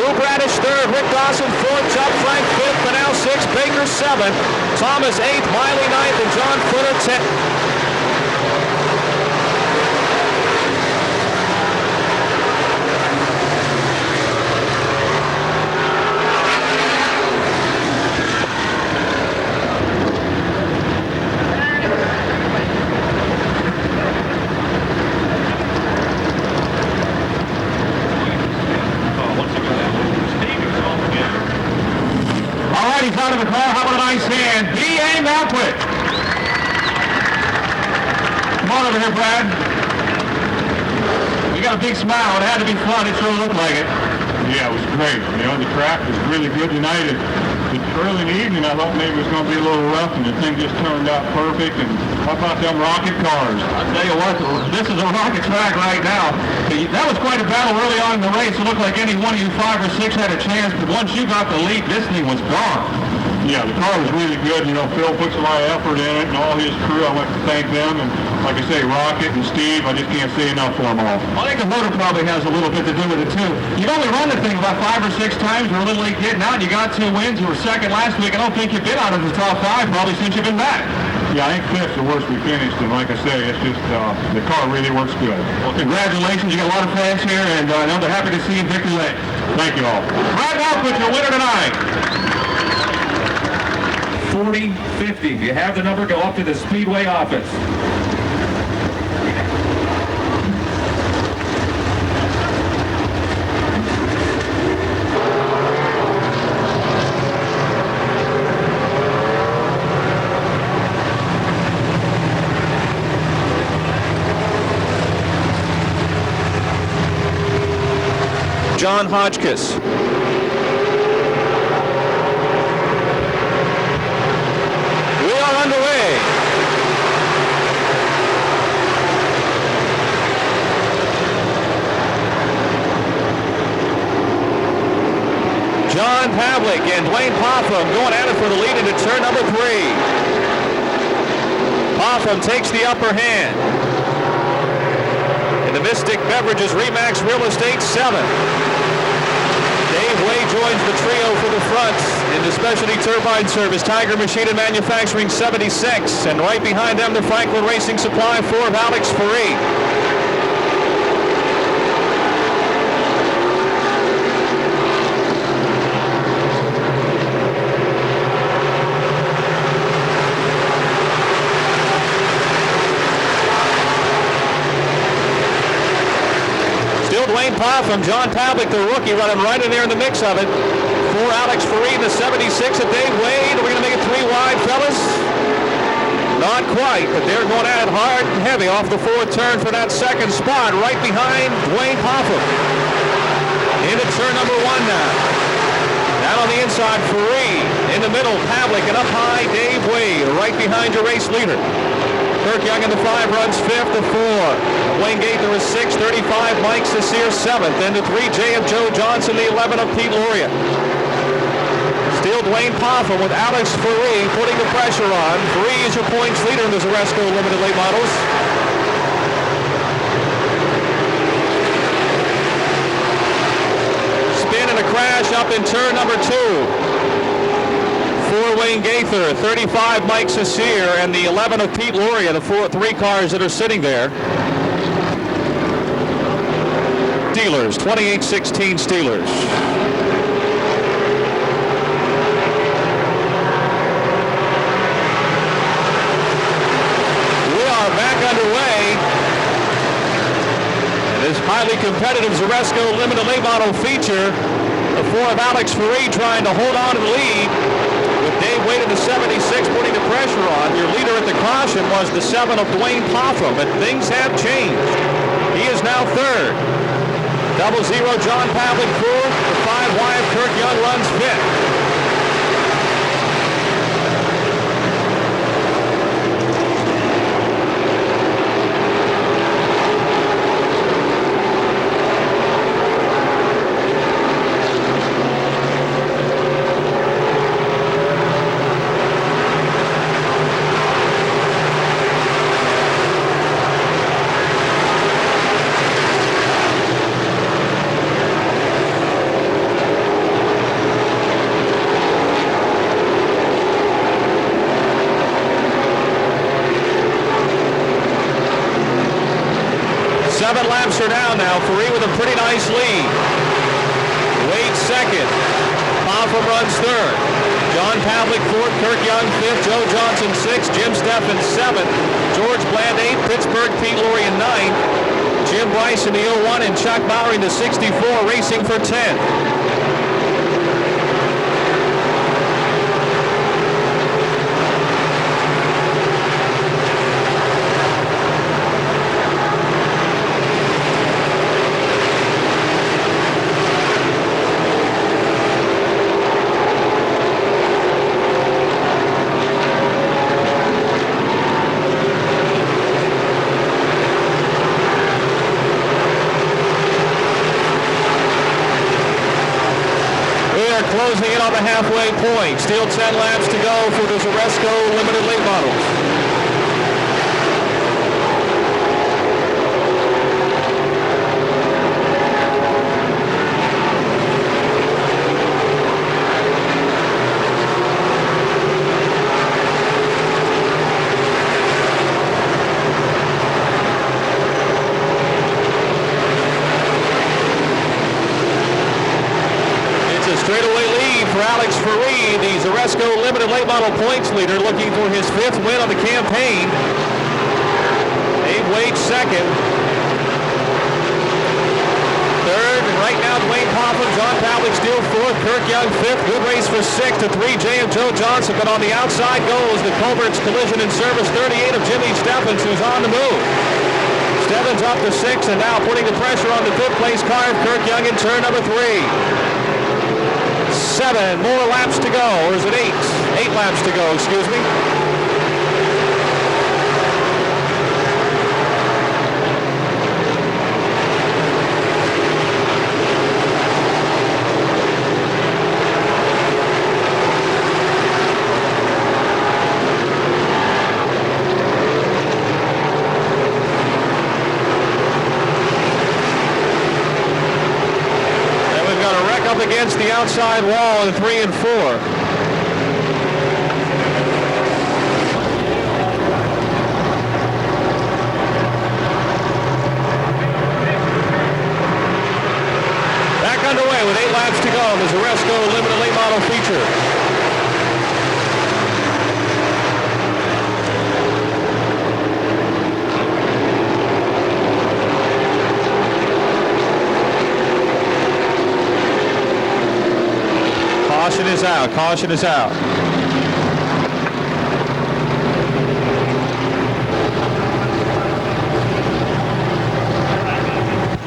Lou Bradish third, Rick Dawson fourth, Chubb Frank fifth, Benal sixth, Baker seventh, Thomas eighth, Miley ninth, and John Footer 10th. Out of the car, how about a nice hand? B.A. Malquit. Come on over here, Brad. You got a big smile. It had to be fun. It sure looked like it. Yeah, it was great. You know, the track was really good tonight. Early in the evening, I thought maybe it was going to be a little rough, and the thing just turned out perfect. And how about them rocket cars? I'll tell you what, this is a rocket track right now. That was quite a battle early on in the race. It looked like any one of you 5 or 6 had a chance, but once you got the lead, this thing was gone. Yeah, the car was really good. You know, Phil puts a lot of effort in it, and all his crew, I want to thank them. And like I say, Rocket and Steve, I just can't say enough for them all. I think the motor probably has a little bit to do with it, too. You've only run the thing about 5 or 6 times. We're a little late getting out. You got 2 wins. You were second last week. I don't think you've been out of the top 5 probably since you've been back. Yeah, I think fifth's the worst we finished, and like I say, it's just, the car really works good. Well, congratulations. You got a lot of fans here, and I know they're happy to see you in victory lane. Thank you all. Brad Malquit, your winner tonight. 40-50. If you have the number, go up to the Speedway office. John Hodgkiss. We are underway. John Pavlik and Dwayne Popham going at it for the lead into turn number 3. Popham takes the upper hand. In the Mystic Beverages Remax Real Estate 7. Dave Way joins the trio for the front in the Specialty Turbine Service Tiger Machine and Manufacturing 76. And right behind them, the Franklin Racing Supply 4 of Alex Faree. Still Dwayne Popham, John Pavlik, the rookie, running right in there in the mix of it. For Alex Fareed, the 76 of Dave Wade. Are we going to make it 3 wide, fellas? Not quite, but they're going at it hard and heavy off the fourth turn for that second spot, right behind Dwayne Popham. Into turn number 1 now. Down on the inside, Fareed. In the middle, Pavlik, and up high, Dave Wade, right behind your race leader. Kirk Young in the 5 runs 5th to 4. Wayne Gaither is 6th, 35. Mike Cecere 7th. Then to 3, J of Joe Johnson, the 11 of Pete Luria. Still Dwayne Popham with Alex Fareed putting the pressure on. Fareed is your points leader in the Zaresco Limited Late Models. Spin and a crash up in turn number 2. For Wayne Gaither, 35 Mike Cecere, and the 11 of Pete Luria, the 3 cars that are sitting there. Steelers, 28-16 Steelers. We are back underway. And this highly competitive Zaresco Limited Late Model feature, the 4 of Alex Fareed trying to hold on to the lead. With Dave Wade in the 76 putting the pressure on. Your leader at the caution was the 7 of Dwayne Popham, but things have changed. He is now 3rd. 00 John Pavlik 4th. The 5 Wyatt Kirk Young runs 5th. Laps are down now. Fareed with a pretty nice lead. Wade 2nd. Popham runs 3rd. John Pavlik 4th. Kirk Young 5th. Joe Johnson 6th. Jim Steffen 7th. George Bland 8th. Pittsburgh Pete Luria 9th. Jim Bryce in the 01 and Chuck Bowery in the 64 racing for 10th. Closing in on the halfway point. Still 10 laps to go for the Zaresco Limited Late Models. Straightaway lead for Alex Fareed, the Zaresco Limited Late Model points leader, looking for his 5th win on the campaign. Dave Wade 2nd. 3rd, and right now Dwayne Popham, John Pavlik still 4th, Kirk Young 5th. Good race for 6th to 3, J of Joe Johnson, but on the outside goes the Culverts Collision and Service 38 of Jimmy Steffens, who's on the move. Steffens up to 6th, and now putting the pressure on the 5th place car of Kirk Young in turn number 3. 7 more laps to go, or is it 8? 8 laps to go, excuse me. Against the outside wall in 3 and 4. Back underway with 8 laps to go in the Zaresco Limited Late Model feature. Caution is out. Caution is out.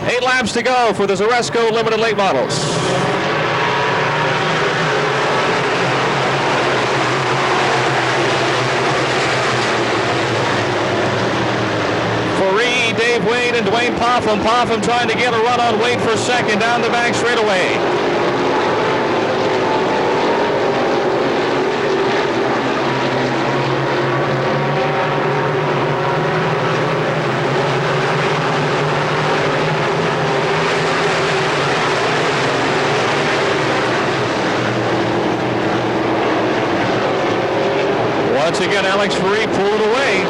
8 laps to go for the Zaresco Limited Late Models. Faree, Dave Wade, and Dwayne Popham. Popham trying to get a run on Wade for second down the back straightaway. Once again, Alex Faree pulled it away.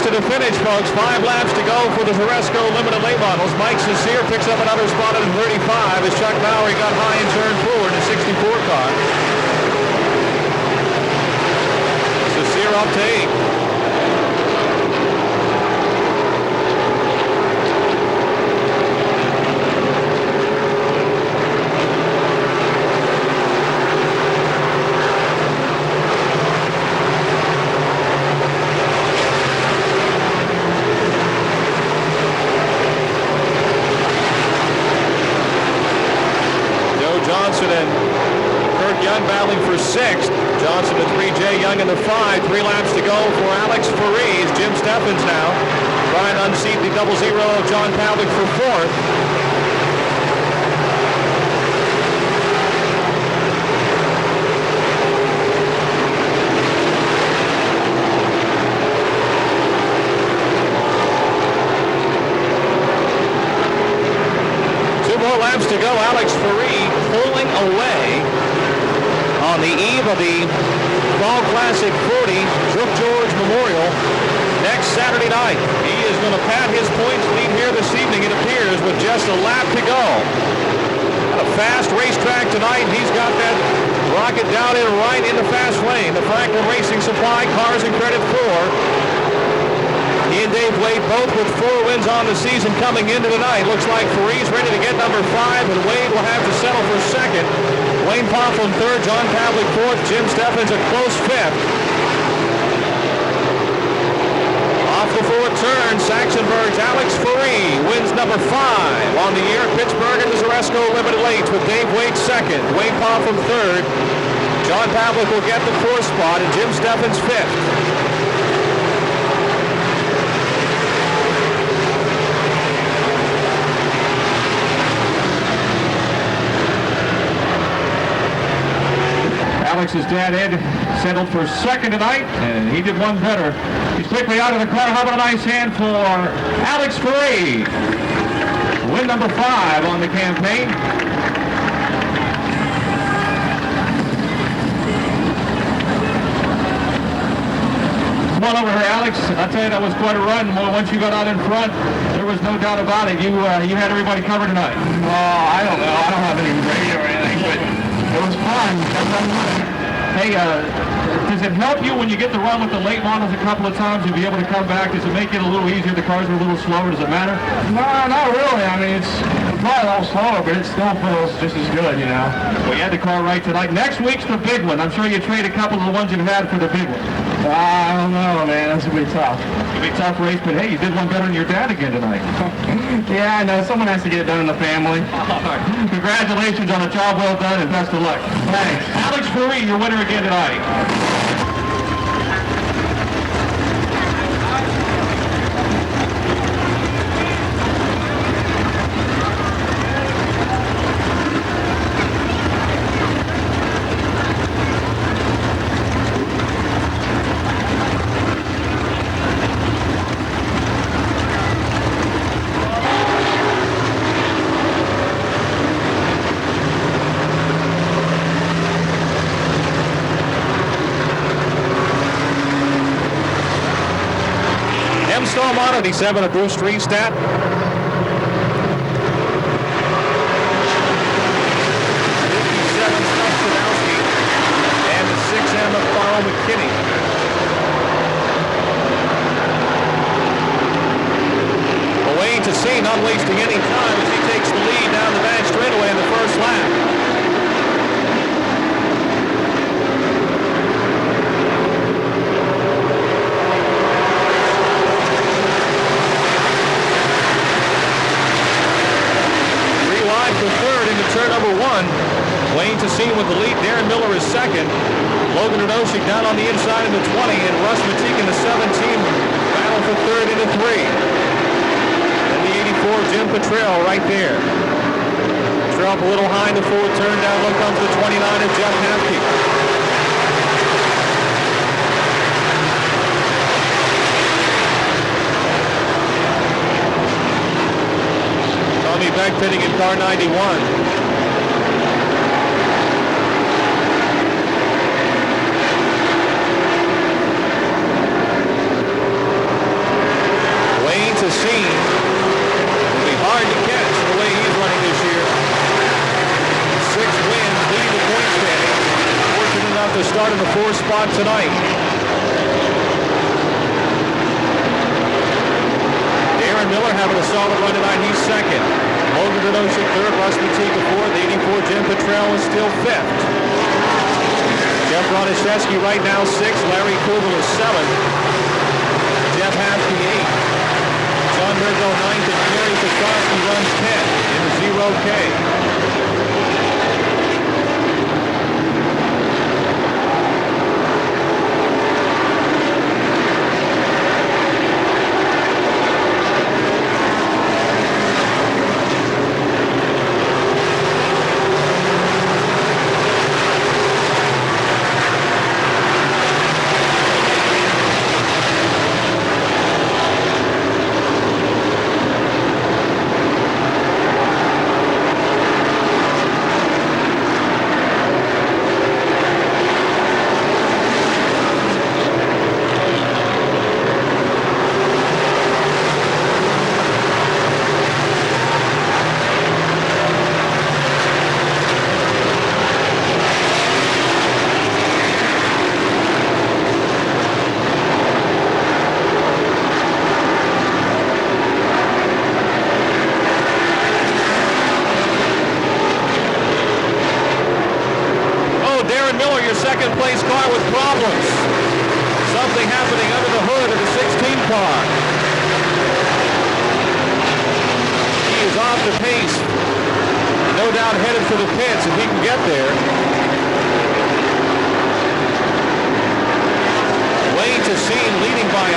To the finish, folks. 5 laps to go for the Zaresco Limited Late Models. Mike Sincere picks up another spot at 35 as Chuck Lowry got high and turned forward in the 64 car. Sincere up to 8. Battling for 6th. Johnson to 3, Jay Young in the 5. 3 laps to go for Alex Faree. Jim Steffens now trying to unseat the 0-0 of John Pavlik for 4th. Two more laps to go. Alex Faree pulling away on the eve of the Fall Classic 40 Brook George Memorial next Saturday night. He is going to pad his points lead here this evening, it appears, with just a lap to go. At a fast racetrack tonight, he's got that rocket down in right in the fast lane. The Franklin Racing Supply cars in credit 4. He and Dave Wade both with 4 wins on the season coming into tonight. Looks like Faree's ready to get number 5, and Wade will have to settle for 2nd. Wayne Popham 3rd, John Pavlik 4th, Jim Steffens a close 5th. Off the 4th turn, Saxonburg's Alex Faree wins number 5 on the year at Pittsburgh and the Zaresco Limited Lates with Dave Wade 2nd, Wayne Popham 3rd. John Pavlik will get the 4th spot and Jim Steffens 5th. Alex's dad, Ed, settled for 2nd tonight, and he did one better. He's quickly out of the car. How about a nice hand for Alex Faree? Win number 5 on the campaign. Come on over here, Alex. I'll tell you, that was quite a run. Once you got out in front, there was no doubt about it. You had everybody covered tonight. Oh, I don't know. I don't have any radio or anything, but it was fun. Hey, does it help you when you get to run with the late models a couple of times to be able to come back? Does it make it a little easier? The cars are a little slower. Does it matter? No, not really. I mean, it's probably a little slower, but it still feels just as good, you know. Well, you had the car right tonight. Next week's the big one. I'm sure you trade a couple of the ones you've had for the big one. I don't know, man. That's going to be tough. It's going to be a tough race, but hey, you did one better than your dad again tonight. Yeah, I know. Someone has to get it done in the family. Congratulations on a job well done and best of luck. Thanks. Alex Faree, your winner again tonight. Belmont on the 7 of Bruce Streetstat. And the 6M of Carl McKinney. Away to see, not wasting any time as he takes the lead down the back straightaway in the first lap. Rewind for third into turn number 1. Wayne Tassine with the lead. Darren Miller is second. Logan Radoshik down on the inside in the 20, and Russ Matique in the 17. Battle for third into 3. And the 84, Jim Petrell right there. Petrell up a little high in the forward turn. Down low comes the 29 of Jeff Hafke. Tommy Beck pitting in car 91. Tassine will be hard to catch the way he's running this year. 6 wins, leading the point standing. Fortunate enough to start in the 4th spot tonight. Darren Miller having a solid run tonight. He's second. Logan Radoshik third. Russ Matique fourth. The 84 Jim Petrell is still 5th. Jeff Bronaszewski right now 6th. Larry Kugel is 7th. Jeff Hafke 8th. John Mergo 9th, and Gary Petrosky runs 10 in the 0K. Second place car with problems. Something happening under the hood of the 16 car. He is off the pace. No doubt headed for the pits if he can get there. Wayne Tassine leading by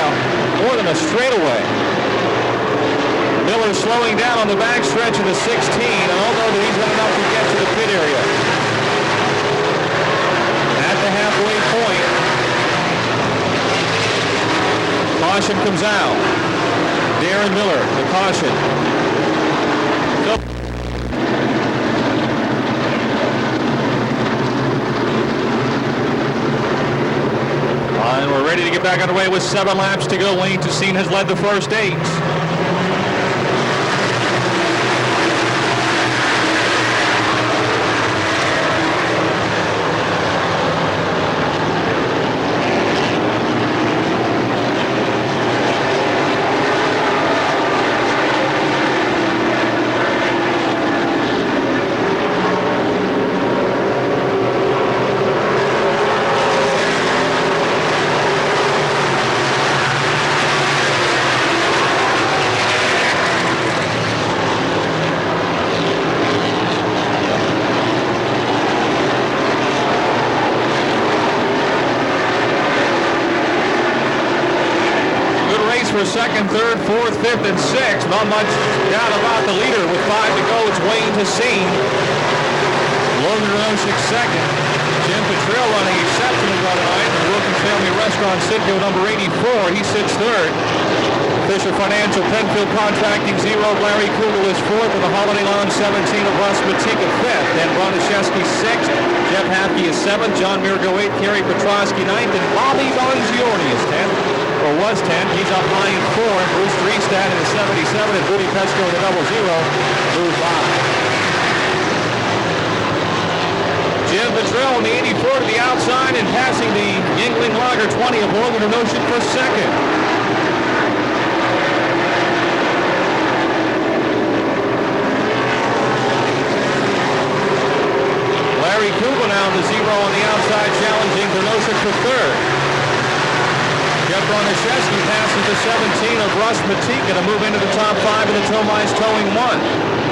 more than a straightaway. Miller slowing down on the backstretch of the 16, and although he's got enough to get to the pit area. The halfway point. Caution comes out. Darren Miller, the caution. And we're ready to get back underway with 7 laps to go. Wayne Tassine has led the first 8. For second, third, fourth, fifth, and sixth. Not much doubt about the leader with 5 to go. It's Wayne Tassine. Logan Radoshik second. Jim Petrell running exceptionally well tonight. The Wilkins Family Restaurant Citgo number 84. He sits third. Fisher Financial Penfield Contracting 0. Larry Kugel is fourth. And the Holiday Lawn 17 of Russ Matique fifth. And Bronaszewski sixth. Jeff Hafke is seventh. John Mirgo 8th. Kerry Petrosky 9th. And Bobby Bongiorni is 10th. or was 10th. He's up high in 4th. Bruce Driestad in the 77, and Woody Pesco in the 00 moved by. Jim Petrell in the 84 to the outside and passing the Yingling Lager 20 of Logan Ocean for second. Larry Kugel now to 0 on the outside, challenging Ternosik for third. Jeff Bronaszewski passes the 17 of Russ Matika to move into the top 5 in the Tomais Towing 1.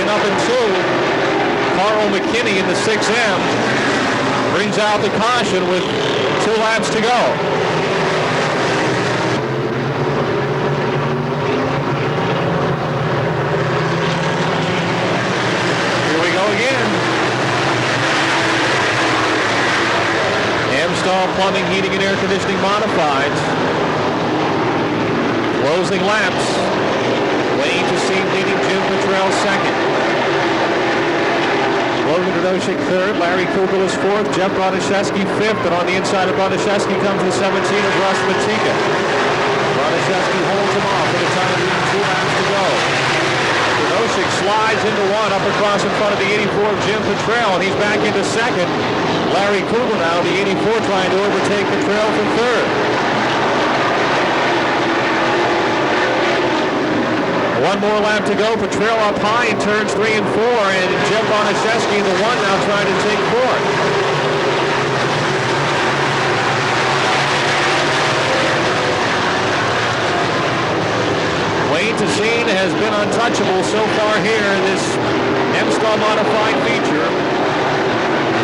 Up in 2, Carl McKinney in the 6M brings out the caution with 2 laps to go. Here we go again. Amstel Plumbing, Heating and Air Conditioning Modifieds. Closing laps. Wayne Tassine leading, Jim Petrell second. Logan Ternosik third, Larry Kugel is fourth, Jeff Bronaszewski fifth, and on the inside of Bronaszewski comes the 17 of Russ Matika. Bronaszewski holds him off with a time of 2 laps to go. Ternosik slides into 1 up across in front of the 84 of Jim Petrell, and he's back into second. Larry Kugel now, the 84, trying to overtake Petrell for third. 1 more lap to go. Petrell up high in turns 3 and 4, and Jeff Bronaszewski in the 1 now trying to take 4th. Wayne Tassine has been untouchable so far here in this M-Star modified feature.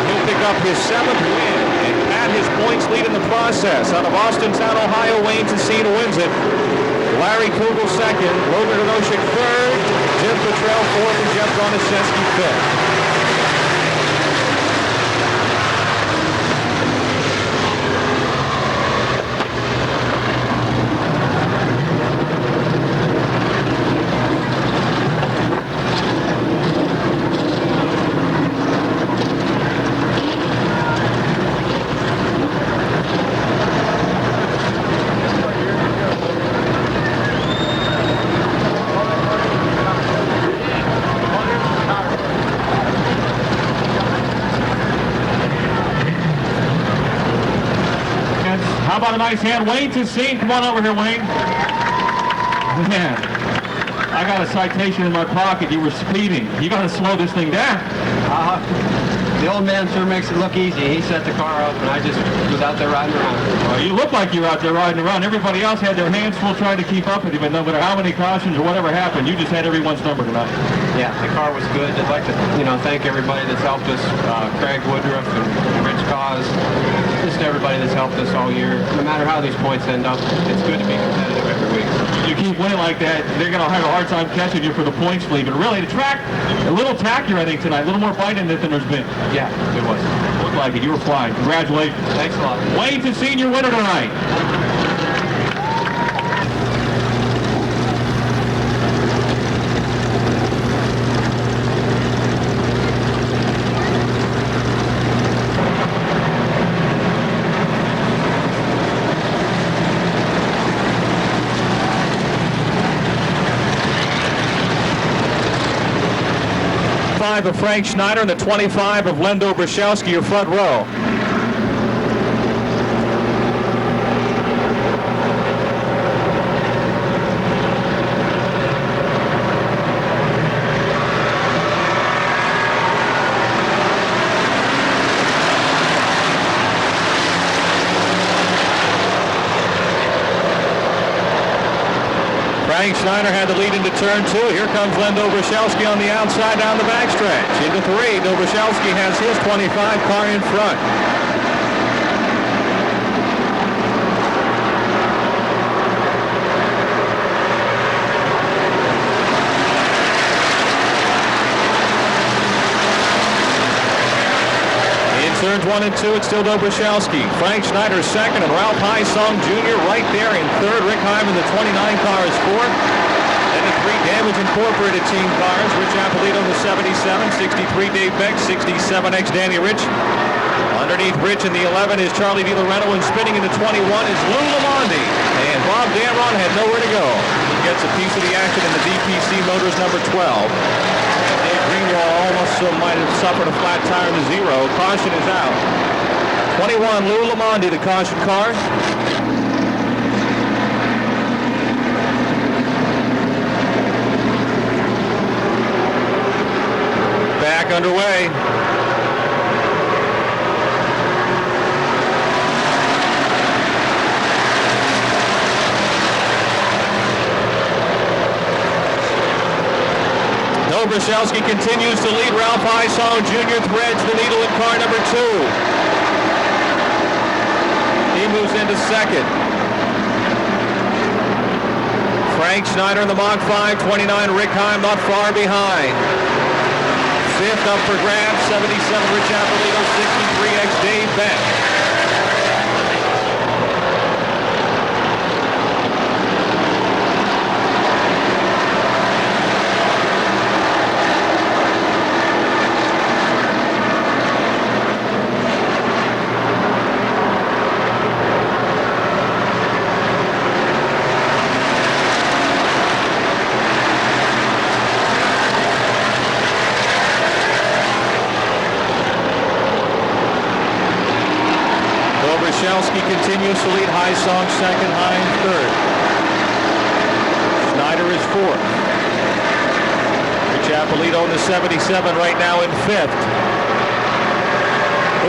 He'll pick up his 7th win and add his points lead in the process. Out of Austintown, Ohio, Wayne Tassine wins it. Larry Kugel second, Logan Ternosik third, Jim Petrell fourth, and Jeff Bronaszewski fifth. How about a nice hand? Wayne Tassine, come on over here, Wayne. Man, I got a citation in my pocket. You were speeding. You got to slow this thing down. The old man sure makes it look easy. He set the car up, and I just was out there riding around. Well, you look like you were out there riding around. Everybody else had their hands full trying to keep up with you, but no matter how many cautions or whatever happened, you just had everyone's number tonight. Yeah, the car was good. I'd like to, thank everybody that's helped us. Craig Woodruff and Rich Cause. Just everybody that's helped us all year. No matter how these points end up, it's good to be competitive every week. You keep winning like that, they're going to have a hard time catching you for the points lead. But really, the track, a little tackier, I think, tonight. A little more bite in it than there's been. Yeah, it was. Looked like it. You were flying. Congratulations. Thanks a lot. Wayne Tassine, your winner tonight. Of Frank Schneider and the 25 of Lendo Brashowski, your front row. Frank Schneider had the lead into turn 2. Here comes Len Dobrashowski on the outside down the backstretch. Into 3, Dobrashowski has his 25 car in front. Turns 1 and 2, it's still Dobrashowski. Frank Schneider second, and Ralph Hysong Jr. right there in third. Rick Hyman, the 29 car, is fourth. Then the 3, Damage and Incorporated team cars. Rich Appolito in the 77, 63 Dave Beck, 67X Danny Rich. Underneath Rich in the 11 is Charlie Di Lorenzo, and spinning in the 21 is Lou Lamondie. And Bob Damron had nowhere to go. He gets a piece of the action in the DPC Motors number 12. Dave Greenwald almost might have suffered a flat tire in the 0. Caution is out. 21 Lou Lamondie, the caution car. Back underway. Dobrashowski continues to lead. Ralph Hysong Jr. threads the needle in car number 2. He moves into second. Frank Schneider in the Mach 5, 29 Rick Heim not far behind. Fifth up for grabs, 77 Rich Appolito, 63X Dave Beck. Dobrashowski continues to lead. Hysong second, Heim third. Schneider is fourth. Rich Appolito in the 77 right now in fifth.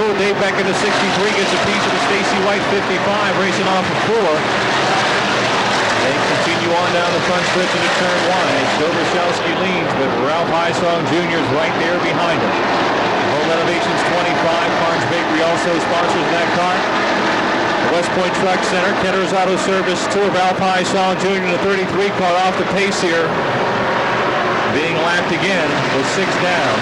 Oh, Dave Beck in the 63 gets a piece of the Stacy White 55, racing off of 4. They continue on down the front stretch into turn 1 as Dobrashowski leads, but Ralph Hysong Jr. is right there behind him. Home Elevations 25, Barnes Bakery also sponsors that car. West Point Truck Center, Kenner's Auto Service Tour, Ralph Hysong Jr. in the 33 car off the pace here. Being lapped again with 6 down.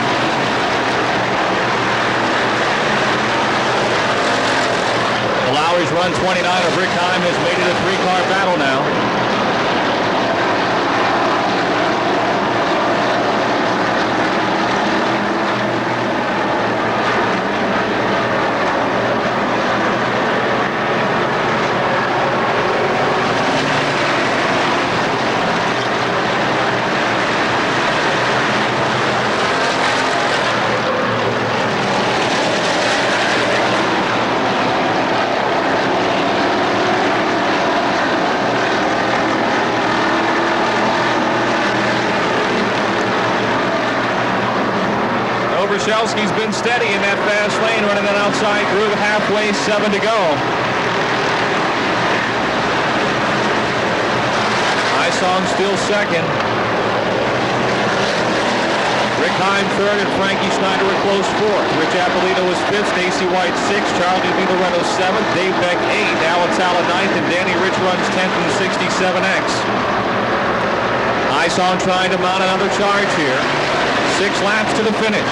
The Lowry's run 29 of Rick Heim has made it a 3-car battle now. Dobrashowski's been steady in that fast lane, running an outside groove halfway, 7 to go. Hysong still second. Rick Heim third and Frankie Schneider a close fourth. Rich Appolito was fifth, Stacy White sixth, Charlie Di Lorenzo seventh, Dave Beck eighth, Alan Tala ninth, and Danny Rich runs 10th in the 67X. Hysong trying to mount another charge here. 6 laps to the finish.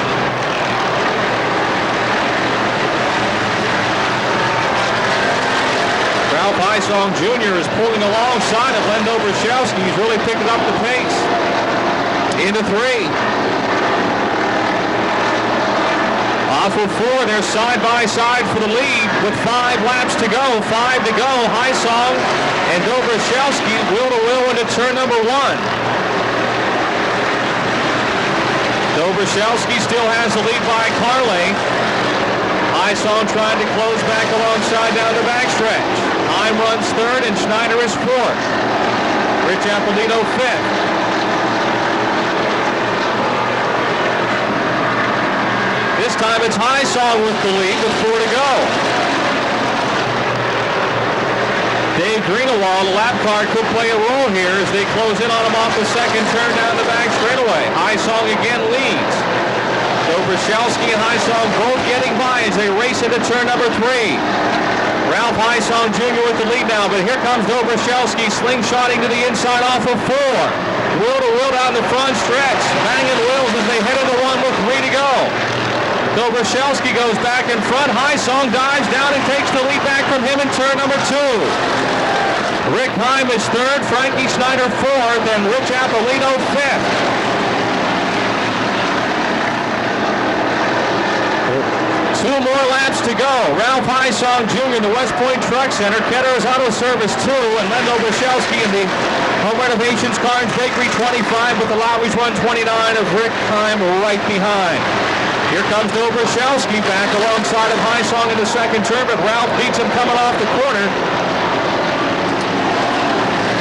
Ralph Hysong Jr. is pulling alongside of Len Dobrashowski. He's really picking up the pace. Into 3. Off of 4, they're side by side for the lead with 5 laps to go. 5 to go. Hysong and Dobrashowski wheel to wheel into turn number 1. Dobrashowski still has the lead by car length. Hysong trying to close back alongside down the backstretch. Heim runs third and Schneider is fourth. Rich Appolito fifth. This time it's Hysong with the lead with 4 to go. Dave Greenwald, the lap car, could play a role here as they close in on him off the second turn down the back straightaway. Hysong again leads. Dobrashowski and Hysong both getting by as they race into turn number 3. Ralph Hysong Jr. with the lead now, but here comes Dobrashowski slingshotting to the inside off of 4. Wheel to wheel down the front stretch, banging wheels as they head into 1 with 3 to go. Dobrashowski goes back in front. Hysong dives down and takes the lead back from him in turn number 2. Rick Heim is third, Frankie Schneider fourth, and Rich Appolito fifth. 2 more laps to go. Ralph Hysong Jr. in the West Point Truck Center. Ketter's Auto Service 2. And Lendo Brashelski in the Home Renovations Carnes Bakery 25 with the Lowry's Run 29 of Rick Heim right behind. Here comes Dobroshelski back alongside of Hysong in the second turn, but Ralph beats him coming off the corner.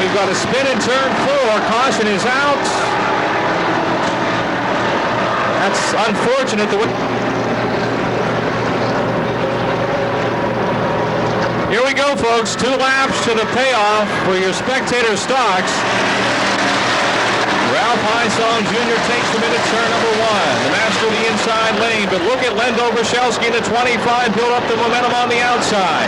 We've got a spin in turn 4. Caution is out. That's unfortunate. Here we go, folks. 2 laps to the payoff for your spectator stocks. Ralph Hysong Jr. takes them into turn number 1. The master of the inside lane, but look at Lendo Brashelski in the 25 build up the momentum on the outside.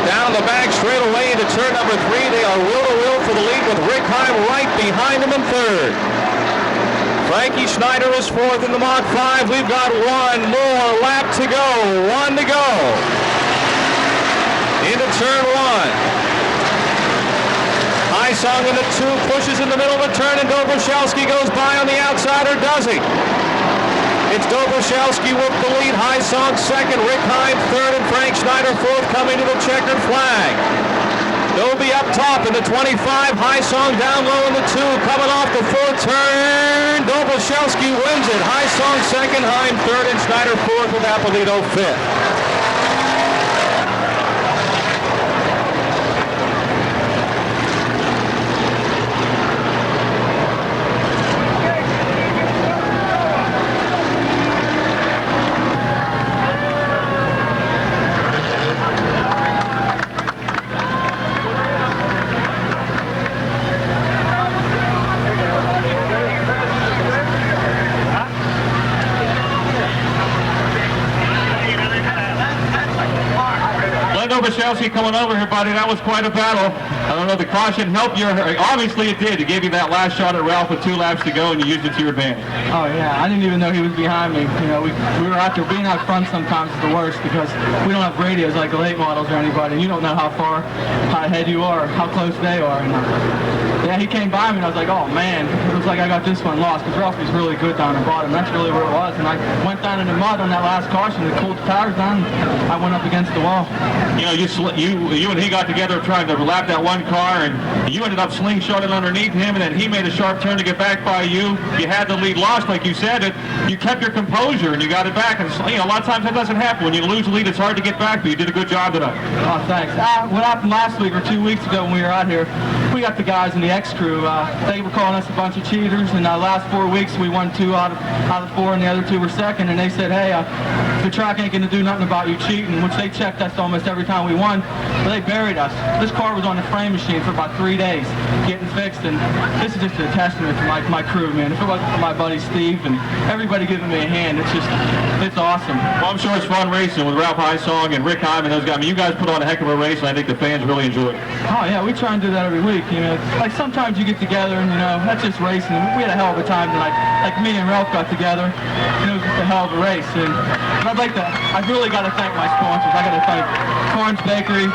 Down the back straightaway into turn number 3. They are will-to-will for the lead with Rick Heim right behind him in third. Frankie Schneider is fourth in the Mach 5. We've got 1 more lap to go. 1 to go. Into turn 1. Hysong in the 2 pushes in the middle of the turn, and Dobroshelski goes by on the outside, or does he? It's Dobroshelski with the lead. Hysong second, Rick Heim third, and Frank Schneider fourth coming to the checkered flag. Doby up top in the 25, Hysong down low in the 2, coming off the 4th turn. Dobroshelski wins it. Hysong second, Heim third, and Schneider fourth with Apolito fifth. Dobroshelski coming over here, buddy. That was quite a battle. I don't know if the caution helped you. Obviously it did. It gave you that last shot at Ralph with 2 laps to go, and you used it to your advantage. Oh, yeah. I didn't even know he was behind me. You know, we were out there. Being out front sometimes is the worst because we don't have radios like the late models or anybody. You don't know how far ahead you are, how close they are. And, yeah, he came by me, and I was like, oh, man. It was like I got this one lost because Ralphie's really good down the bottom. That's really where it was. And I went down in the mud on that last caution. It cooled the tires down. I went up against the wall. You know, you and he got together trying to lap that one car, and you ended up slingshotting underneath him, and then he made a sharp turn to get back by you. You had the lead lost, like you said. You kept your composure, and you got it back. And you know, a lot of times that doesn't happen. When you lose the lead, it's hard to get back, but you did a good job tonight. Oh, thanks. What happened last week or 2 weeks ago when we were out here, we got the guys in the X crew. They were calling us a bunch of cheaters, and the last 4 weeks we won 2 out of 4, and the other 2 were second. And they said, hey, the track ain't going to do nothing about you cheating, which they checked us almost every time we won. But they buried us. This car was on the frame machine for about 3 days getting fixed, and this is just a testament to my crew, man. If it wasn't for my buddy Steve and everybody giving me a hand, it's awesome. Well, I'm sure it's fun racing with Ralph Hysong and Rick Heim and those guys. I mean, you guys put on a heck of a race, and I think the fans really enjoy it. Oh, yeah, we try and do that every week, you know. Like, sometimes you get together and, you know, that's just racing. We had a hell of a time tonight. Like, me and Ralph got together, and it was just a hell of a race. And I've really got to thank my sponsors. I got to thank Carnes Bakery,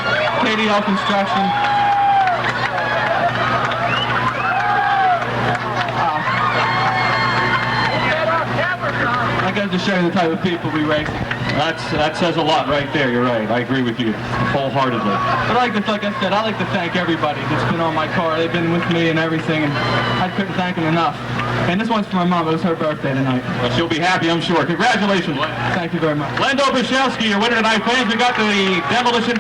KDL Construction. I got to show you the type of people we race. That says a lot right there. You're right. I agree with you wholeheartedly. But like I said, I like to thank everybody that's been on my car. They've been with me and everything, and I couldn't thank them enough. And this one's for my mom. It was her birthday tonight. Well, she'll be happy, I'm sure. Congratulations, Len. Thank you very much. Lendo Brashelski, your winner tonight. Fans, we got the Demolition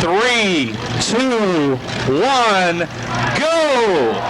Three, two, one, go!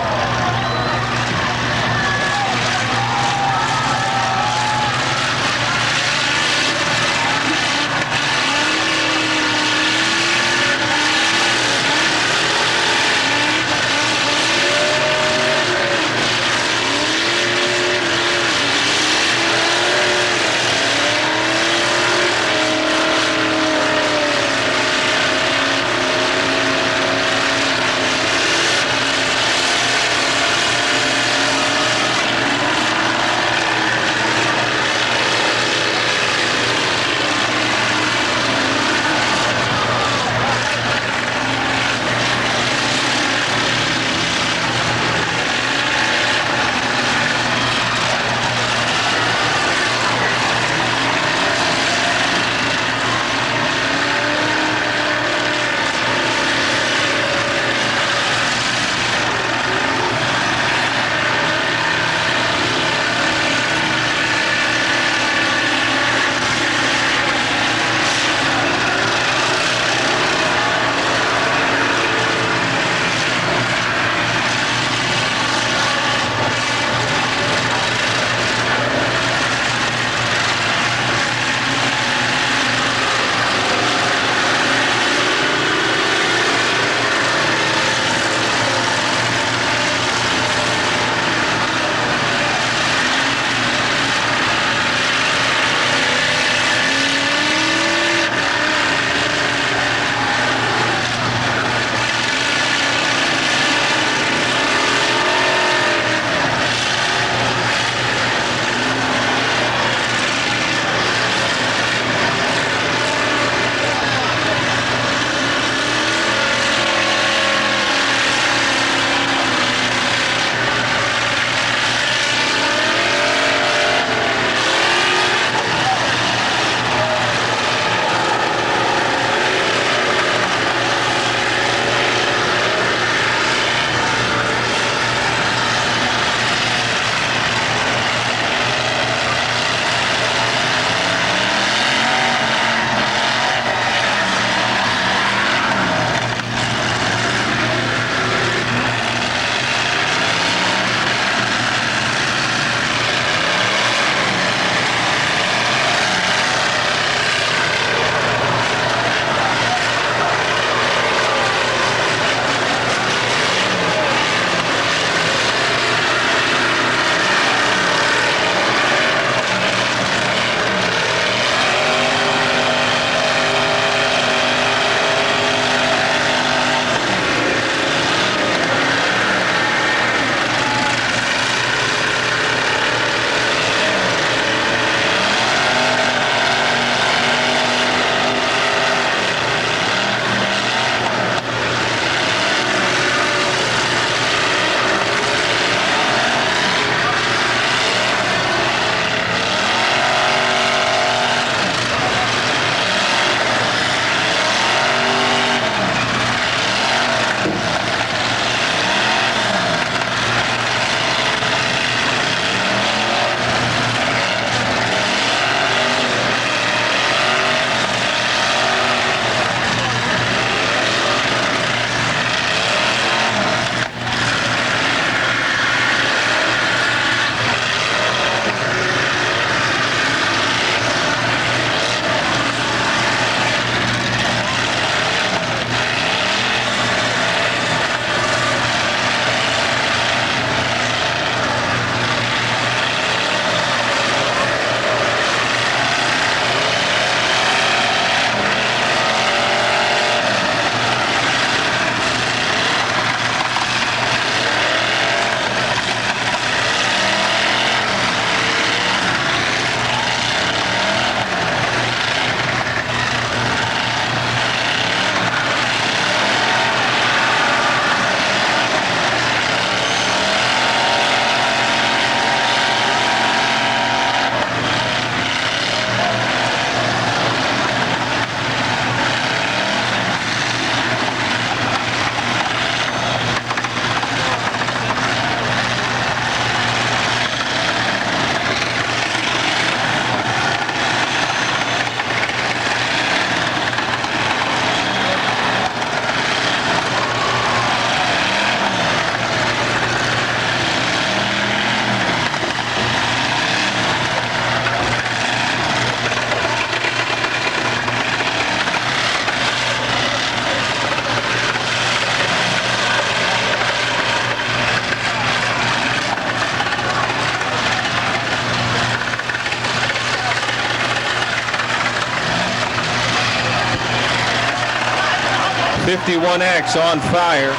51X on fire.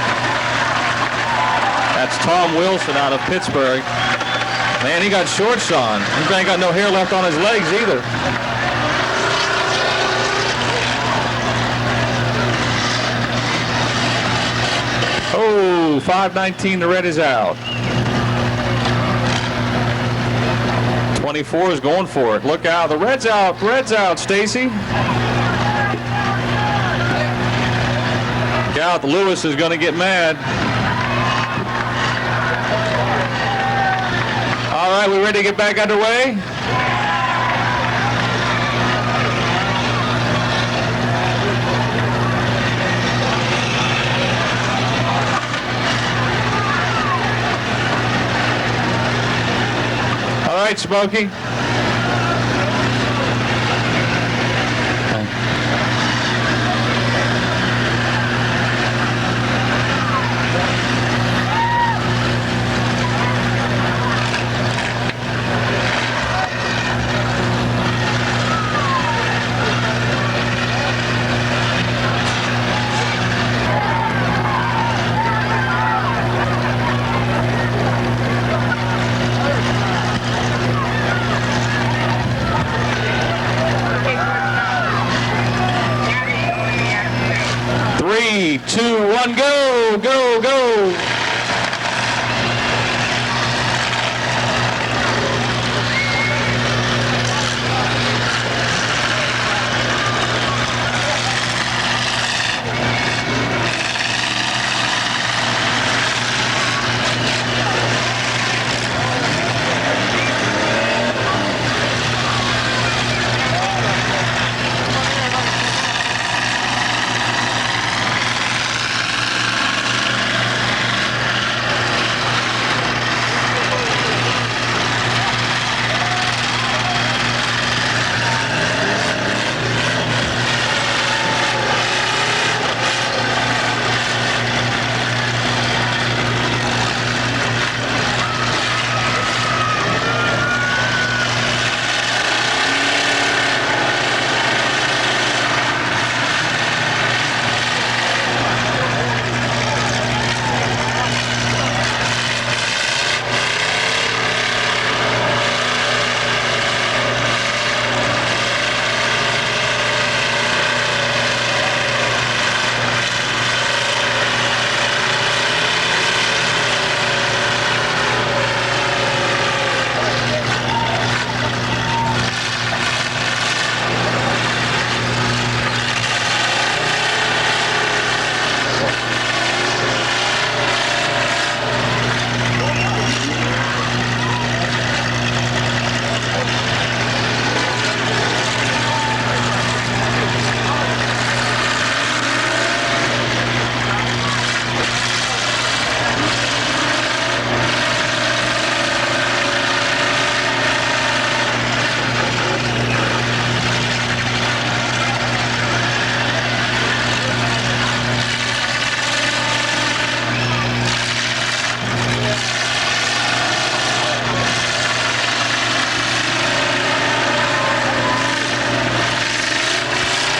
That's Tom Wilson out of Pittsburgh. Man, he got shorts on. He ain't got no hair left on his legs either. Oh, 5:19, the red is out. 24 is going for it. Look out, the red's out. Red's out, Stacy. Look out, Lewis is going to get mad. All right, we ready to get back underway? All right, Smokey. Three, two, one, go, go, go.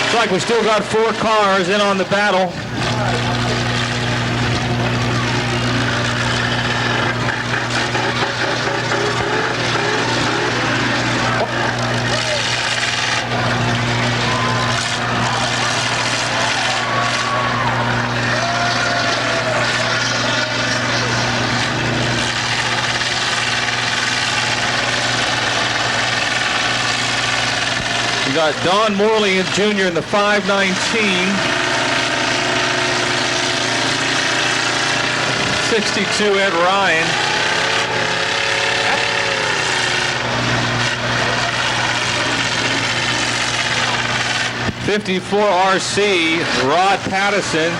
Looks like we still got 4 cars in on the battle. We got Don Morley Jr. in the 519. 62 Ed Ryan. 54 RC Rod Pattison.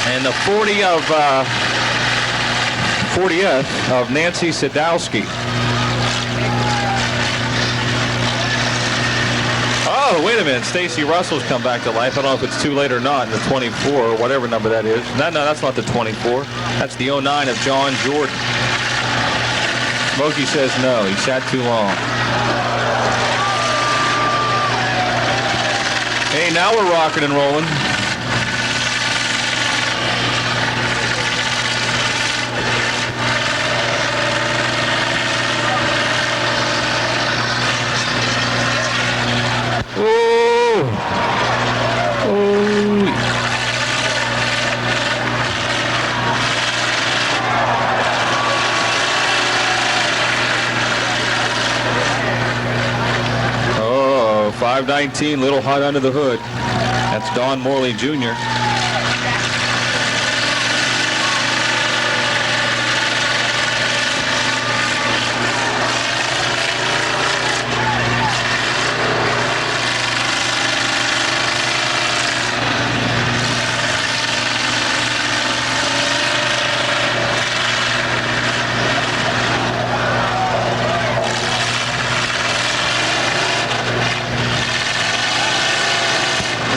And the 40th of Nancy Sadowski. Oh, wait a minute. Stacy Russell's come back to life. I don't know if it's too late or not in the 24 or whatever number that is. No, that's not the 24. That's the 09 of John Jordan. Smokey says no. He sat too long. Ain't now we're rocking and rolling. Oh, 519, little hot under the hood. That's Don Morley Jr.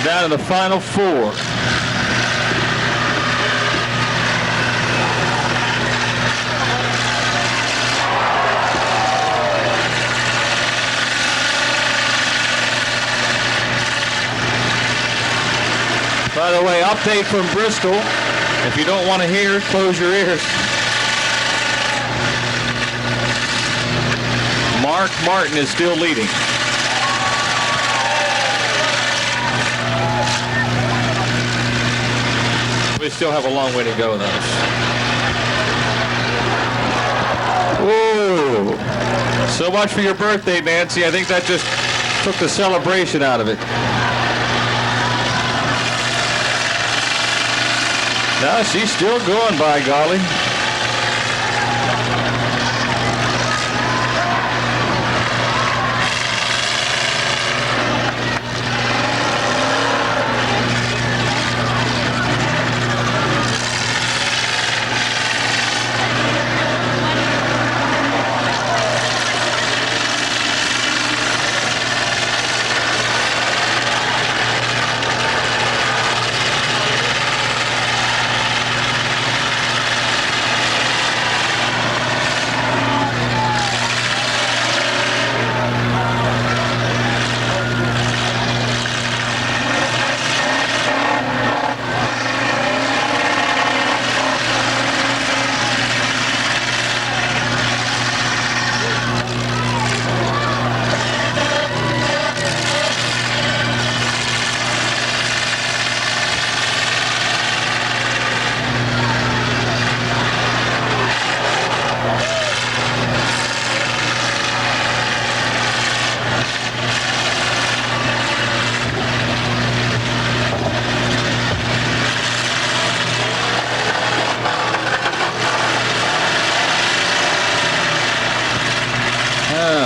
Down to the final four. By the way, update from Bristol. If you don't want to hear, close your ears. Mark Martin is still leading. We still have a long way to go, though. Whoa. So much for your birthday, Nancy. I think that just took the celebration out of it. No, she's still going, by golly.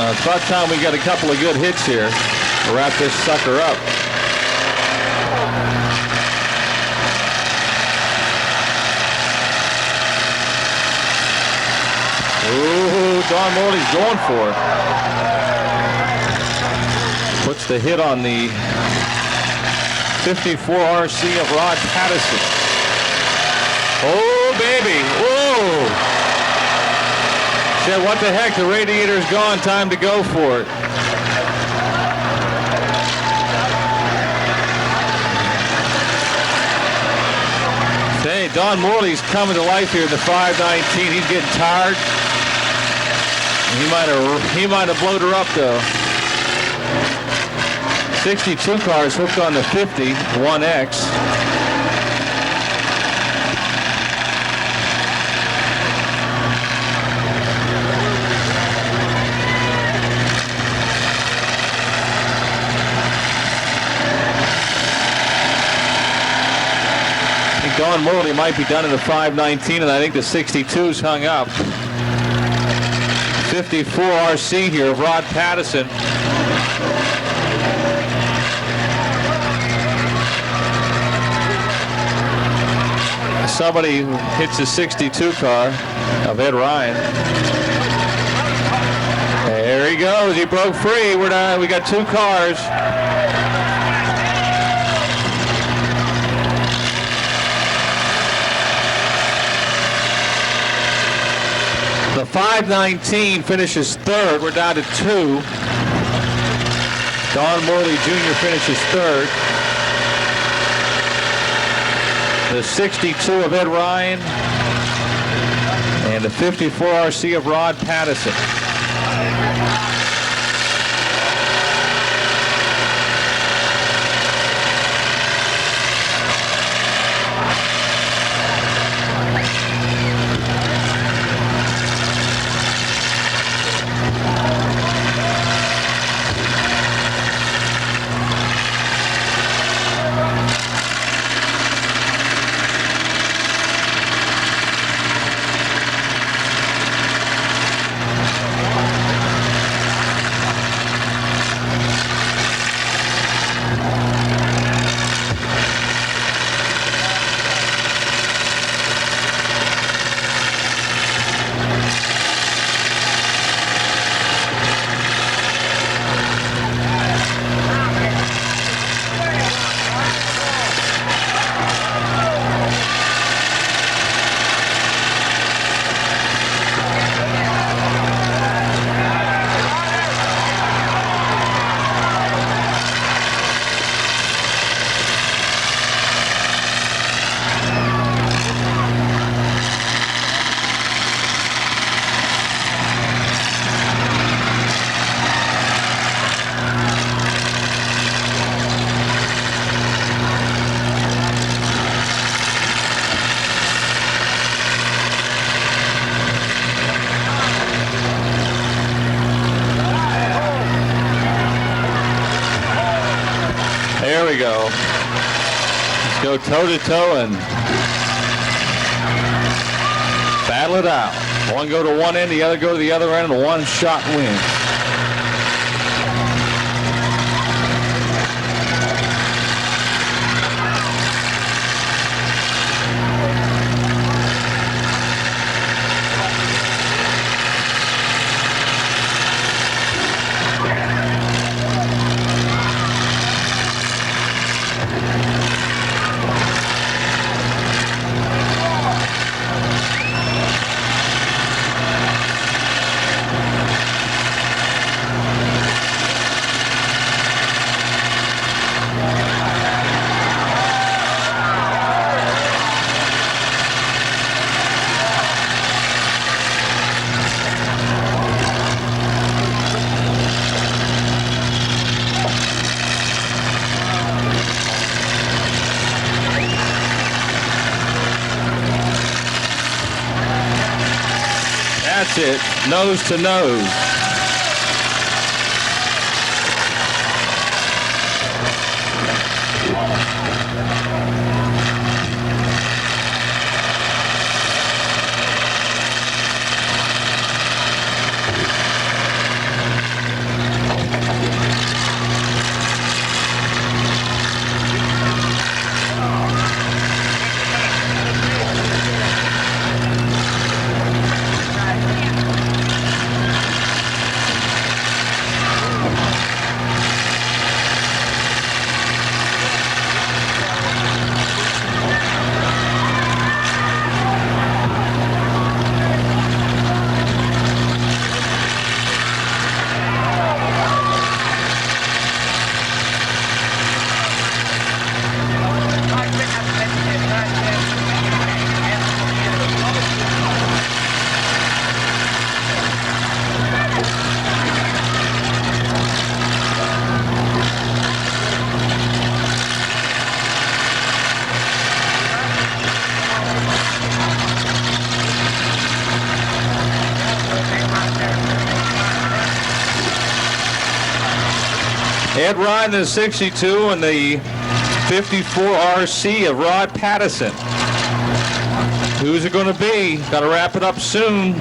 It's about time we got a couple of good hits here to wrap this sucker up. Ooh, Don Morley's going for it. Puts the hit on the 54 RC of Rod Patterson. Oh, baby. Whoa. Said, what the heck, the radiator's gone, time to go for it. Say, Don Morley's coming to life here in the 519. He's getting tired. He might have blowed her up, though. 62 cars hooked on the 50, 1X. Don Morley might be done in the 519, and I think the 62's hung up. 54 RC here of Rod Patterson. Somebody hits the 62 car of Ed Ryan. There he goes. He broke free. We got two cars. The 519 finishes third. We're down to two. Don Morley Jr. finishes third. the 62 of Ed Ryan, and the 54 RC of Rod Patterson. There we go. Let's go toe-to-toe and battle it out. One go to one end, the other go to the other end, and one shot wins. That's it, nose to nose. Ed Ryan, the 62, and the 54 RC of Rod Patterson. Who's it going to be? Got to wrap it up soon.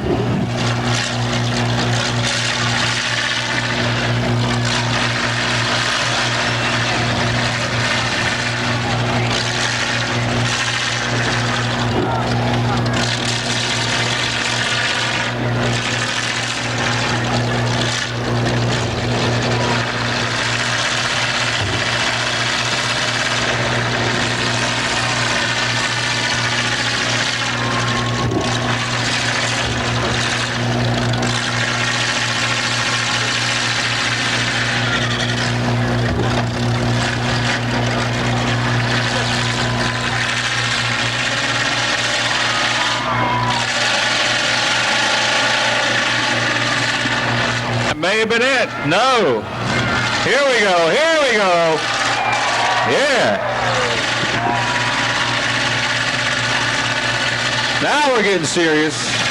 have been it. No. Here we go. Here we go. Yeah. Now we're getting serious.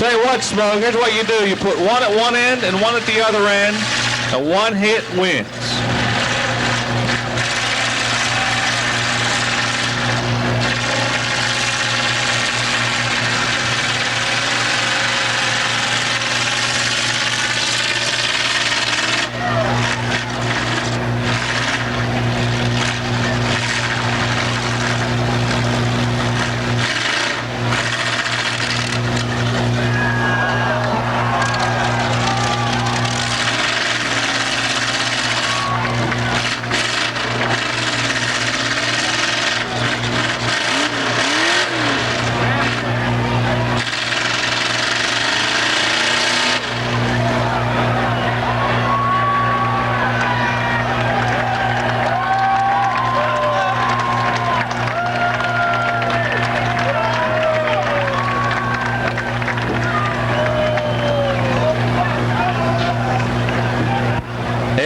Tell you what, Smoke, here's what you do. You put one at one end and one at the other end, and one hit wins.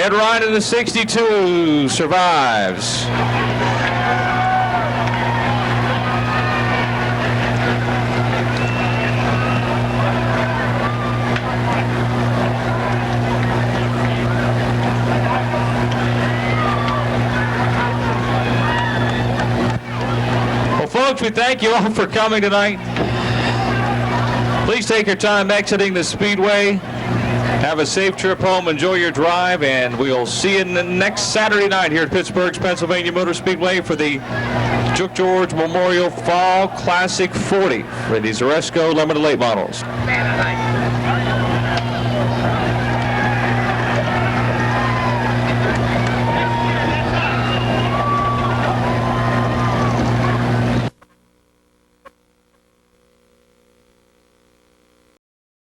Ed Ryan in the 62 survives. Well, folks, we thank you all for coming tonight. Please take your time exiting the Speedway. Have a safe trip home, enjoy your drive, and we'll see you next Saturday night here at Pittsburgh's Pennsylvania Motor Speedway for the Duke George Memorial Fall Classic 40 for these Oresco Limited Late Models.